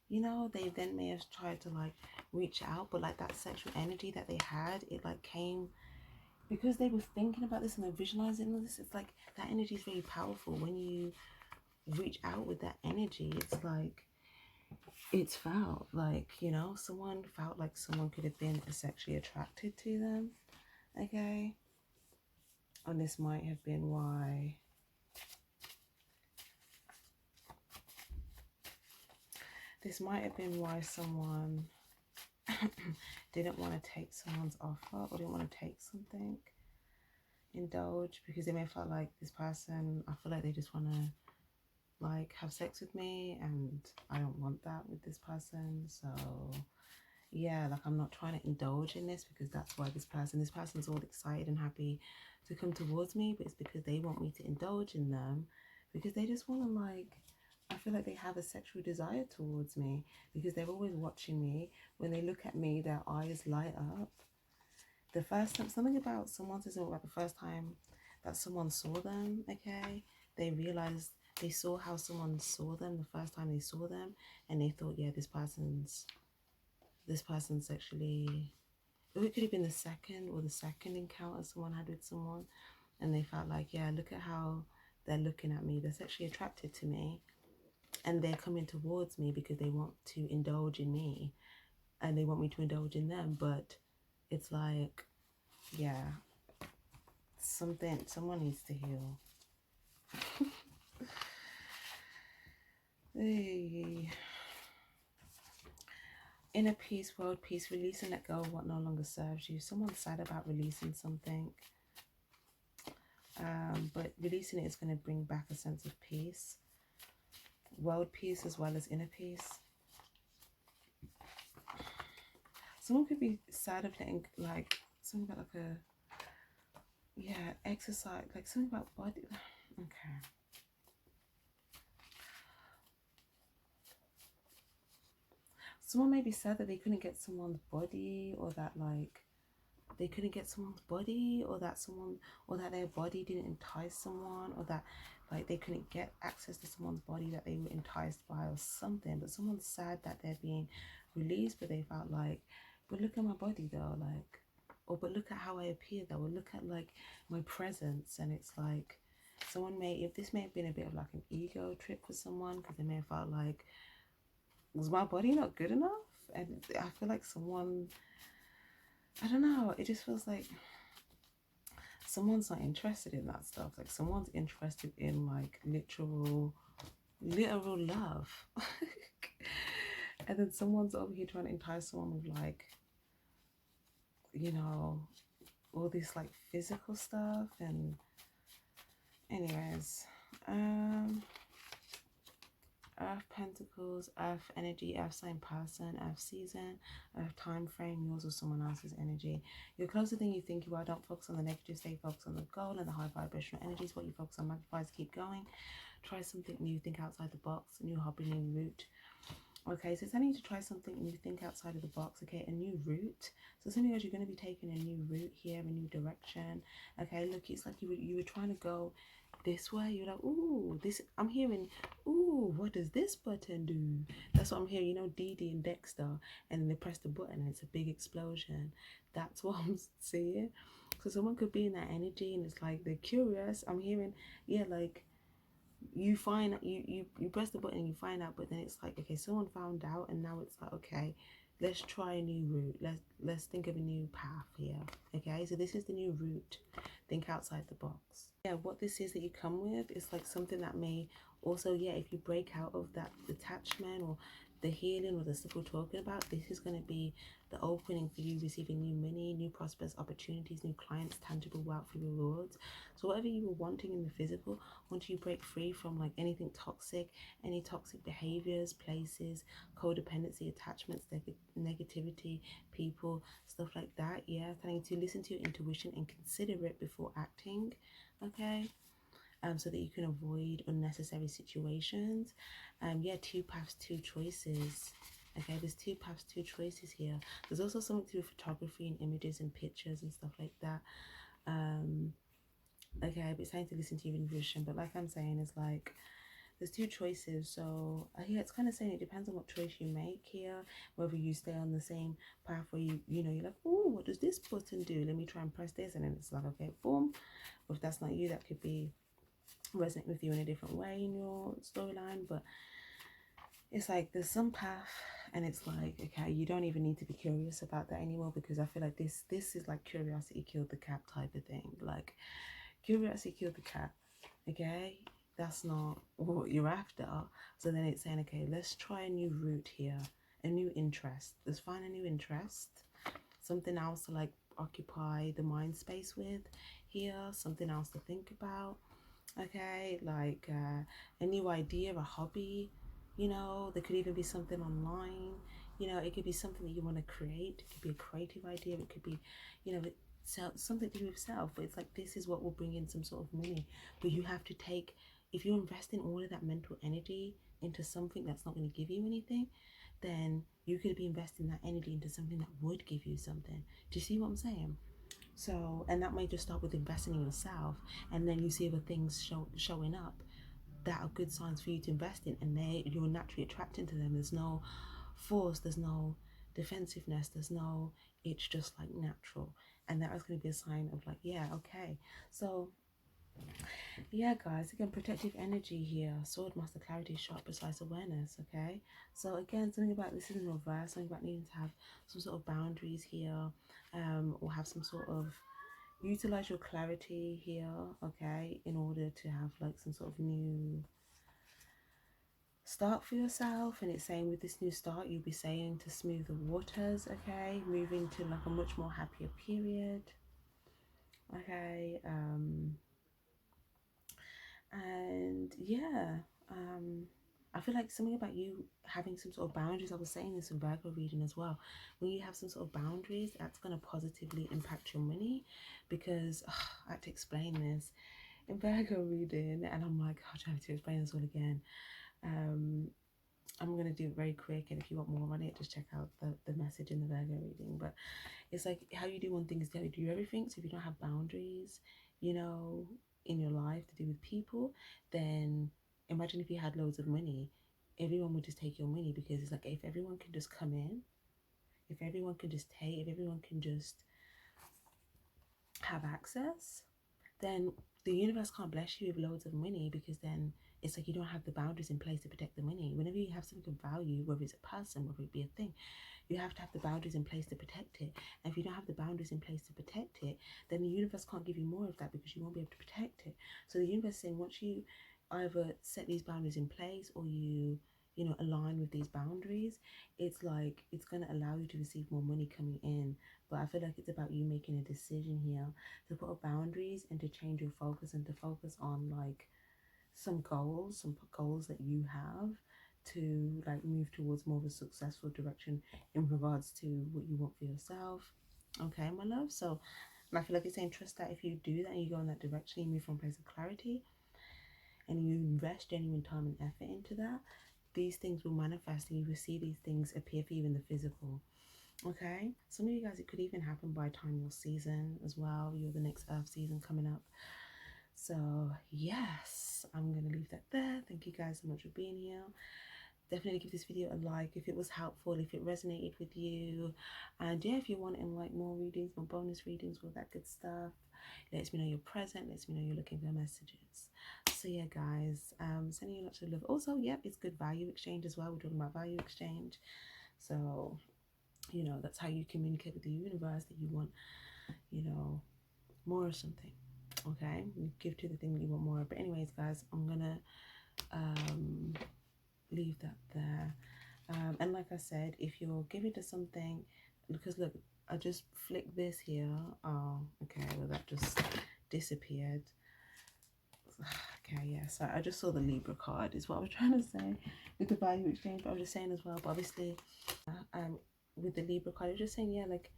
You know, they then may have tried to like reach out, but like that sexual energy that they had, it like came because they were thinking about this and they're visualizing all this. It's like that energy is very powerful. When you reach out with that energy, it's like it's felt like, you know, someone felt like someone could have been sexually attracted to them. Okay, and this might have been why someone didn't want to take someone's offer, or didn't want to take something, indulge, because they may feel like this person, I feel like they just want to like have sex with me, and I don't want that with this person. So yeah, like I'm not trying to indulge in this, because that's why this person's all excited and happy to come towards me, but it's because they want me to indulge in them, because they just want to like, I feel like they have a sexual desire towards me, because they're always watching me. When they look at me, their eyes light up. The first time, something about someone says about the first time that someone saw them, okay, they realized, they saw how someone saw them the first time they saw them, and they thought, yeah, this person's sexually, or it could have been the second encounter someone had with someone, and they felt like, yeah, look at how they're looking at me, they're sexually attracted to me, and they're coming towards me because they want to indulge in me, and they want me to indulge in them. But it's like, yeah, someone needs to heal. Hey. Inner peace, world peace, release and let go of what no longer serves you. Someone's sad about releasing something, but releasing it is going to bring back a sense of peace, world peace as well as inner peace. Someone could be sad of letting, like, something about like a, yeah, exercise, like something about body. Okay. someone maybe said that they couldn't get someone's body, or that like they couldn't get someone's body, or that someone, or that their body didn't entice someone, or that like they couldn't get access to someone's body that they were enticed by or something. But someone's sad that they're being released, but they felt like, but look at my body though, like, or but look at how I appear though, or look at like my presence. And it's like someone may, if this may have been a bit of like an ego trip for someone, because they may have felt like, was my body not good enough? And I feel like someone, I don't know, it just feels like someone's not interested in that stuff. Like someone's interested in like literal love. And then someone's over here trying to entice someone with like, you know, all this like physical stuff. And anyways, Earth Pentacles, Earth energy, Earth sign person, Earth season, Earth time frame, yours or someone else's energy. You're closer than you think you are. Don't focus on the negative, stay focused on the goal and the high vibrational energies. What you focus on magnifies. Keep going. Try something new, think outside the box, new hobby, new route. Okay, so it's telling you to try something new, think outside of the box. Okay, a new route. So something else, you're going to be taking a new route here, a new direction. Okay, look, it's like you were trying to go this way. You're like, ooh, this, I'm hearing, ooh, what does this button do? That's what I'm hearing, you know, Dee Dee and Dexter, and then they press the button and it's a big explosion. That's what I'm seeing. So someone could be in that energy and it's like they're curious. I'm hearing, yeah, like you find, you press the button and you find out, but then it's like, okay, someone found out and now it's like, okay, let's try a new route. Let's think of a new path here. Okay, so this is the new route. Think outside the box. Yeah, what this is that you come with is like something that may also, yeah, if you break out of that detachment or the healing or the stuff we're talking about, this is going to be the opening for you receiving new money, new prosperous opportunities, new clients, tangible wealth, rewards. So whatever you were wanting in the physical, once you break free from like anything toxic, any toxic behaviors, places, codependency, attachments, negativity, people, stuff like that, yeah, telling you to listen to your intuition and consider it before acting. Okay, so that you can avoid unnecessary situations. Yeah, two paths, two choices. Okay, there's two paths, two choices here. There's also something to do with photography and images and pictures and stuff like that. Okay, but it's time to listen to your intuition. But like I'm saying, it's like there's two choices. So yeah, it's kind of saying it depends on what choice you make here, whether you stay on the same path where you know, you're like, oh, what does this button do? Let me try and press this, and then it's like, okay, boom. Or if that's not you, that could be resonate with you in a different way in your storyline. But it's like there's some path and it's like, okay, you don't even need to be curious about that anymore, because I feel like this is like curiosity killed the cat type of thing. Like curiosity killed the cat. Okay, that's not what you're after. So then it's saying, okay, let's try a new route here, a new interest. Let's find a new interest, something else to like occupy the mind space with here, something else to think about. Okay, like a new idea, a hobby, you know, there could even be something online, you know, it could be something that you want to create, it could be a creative idea, it could be, you know, something to do with self. But it's like this is what will bring in some sort of money. But you have to take, if you invest in all of that mental energy into something that's not going to give you anything, then you could be investing that energy into something that would give you something. Do you see what I'm saying? So, and that might just start with investing in yourself, and then you see other things showing up that are good signs for you to invest in, and you're naturally attracting to them. There's no force, there's no defensiveness, there's no, it's just like natural. And that is going to be a sign of like, yeah, okay. So yeah, guys, again, protective energy here, sword, master, clarity, sharp, precise awareness. Okay, so again, something about this is in reverse, something about needing to have some sort of boundaries here, or have some sort of, utilize your clarity here, okay, in order to have like some sort of new start for yourself. And it's saying with this new start, you'll be saying to smooth the waters, okay, moving to like a much more happier period. Okay, and yeah, I feel like something about you having some sort of boundaries. I was saying this in Virgo reading as well. When you have some sort of boundaries, that's going to positively impact your money, because I had to explain this in Virgo reading, and I'm like, oh, I have to explain this all again. I'm going to do it very quick, and if you want more on it, just check out the message in the Virgo reading. But it's like how you do one thing is how you do everything. So if you don't have boundaries, you know, in your life to do with people, then imagine if you had loads of money, everyone would just take your money, because it's like if everyone can just come in, if everyone can just take, if everyone can just have access, then the universe can't bless you with loads of money, because then it's like you don't have the boundaries in place to protect the money. Whenever you have something of value, whether it's a person, whether it be a thing, you have to have the boundaries in place to protect it. And if you don't have the boundaries in place to protect it, then the universe can't give you more of that, because you won't be able to protect it. So the universe is saying, once you either set these boundaries in place, or you know, align with these boundaries, it's like it's going to allow you to receive more money coming in. But I feel like it's about you making a decision here to put up boundaries and to change your focus, and to focus on like some goals that you have, to like move towards more of a successful direction in regards to what you want for yourself. Okay, my love. So, and I feel like it's saying, trust that if you do that and you go in that direction, you move from a place of clarity, and you invest genuine time and effort into that, these things will manifest, and you will see these things appear for you in the physical. Okay, some of you guys, it could even happen by time your season as well. You're the next Earth season coming up. So yes, I'm gonna leave that there. Thank you guys so much for being here. Definitely give this video a like if it was helpful, if it resonated with you. And yeah, if you're wanting like more readings, more bonus readings, all that good stuff, lets me know you're present, lets me know you're looking for messages. So yeah, guys, sending you lots of love. Also, yeah, it's good value exchange as well. We're talking about value exchange. So, you know, that's how you communicate with the universe that you want, you know, more of something. Okay, you give to the thing that you want more. But anyways, guys, I'm gonna leave that there. And like I said, if you're giving to something, because look, I just flicked this here. Oh, okay, well that just disappeared. Okay, yeah, so I just saw the Libra card is what I was trying to say with the value exchange. But I was just saying as well, but obviously with the Libra card, I was just saying, yeah, like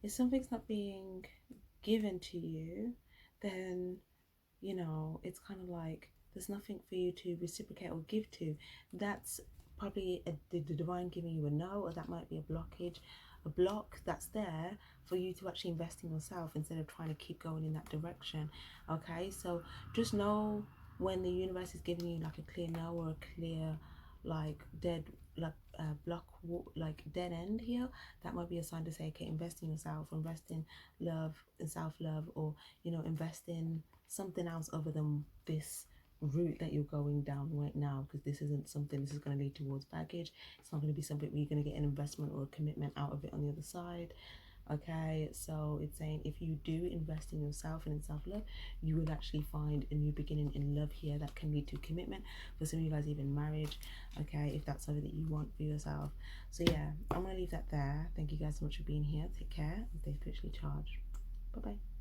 if something's not being given to you, then you know, it's kind of like there's nothing for you to reciprocate or give to. That's probably the divine giving you a no, or that might be a blockage, a block that's there for you to actually invest in yourself instead of trying to keep going in that direction. Okay, so just know when the universe is giving you like a clear no, or a clear like dead like block, like dead end here, that might be a sign to say, okay, invest in yourself, invest in love and self-love, or you know, invest in something else other than this route that you're going down right now, because this isn't something, this is going to lead towards baggage. It's not going to be something where you're going to get an investment or a commitment out of it on the other side. Okay, so it's saying if you do invest in yourself and in self-love, you will actually find a new beginning in love here that can lead to commitment. For some of you guys, even marriage. Okay, if that's something that you want for yourself. So yeah, I'm going to leave that there. Thank you guys so much for being here. Take care and stay spiritually charged. Bye bye.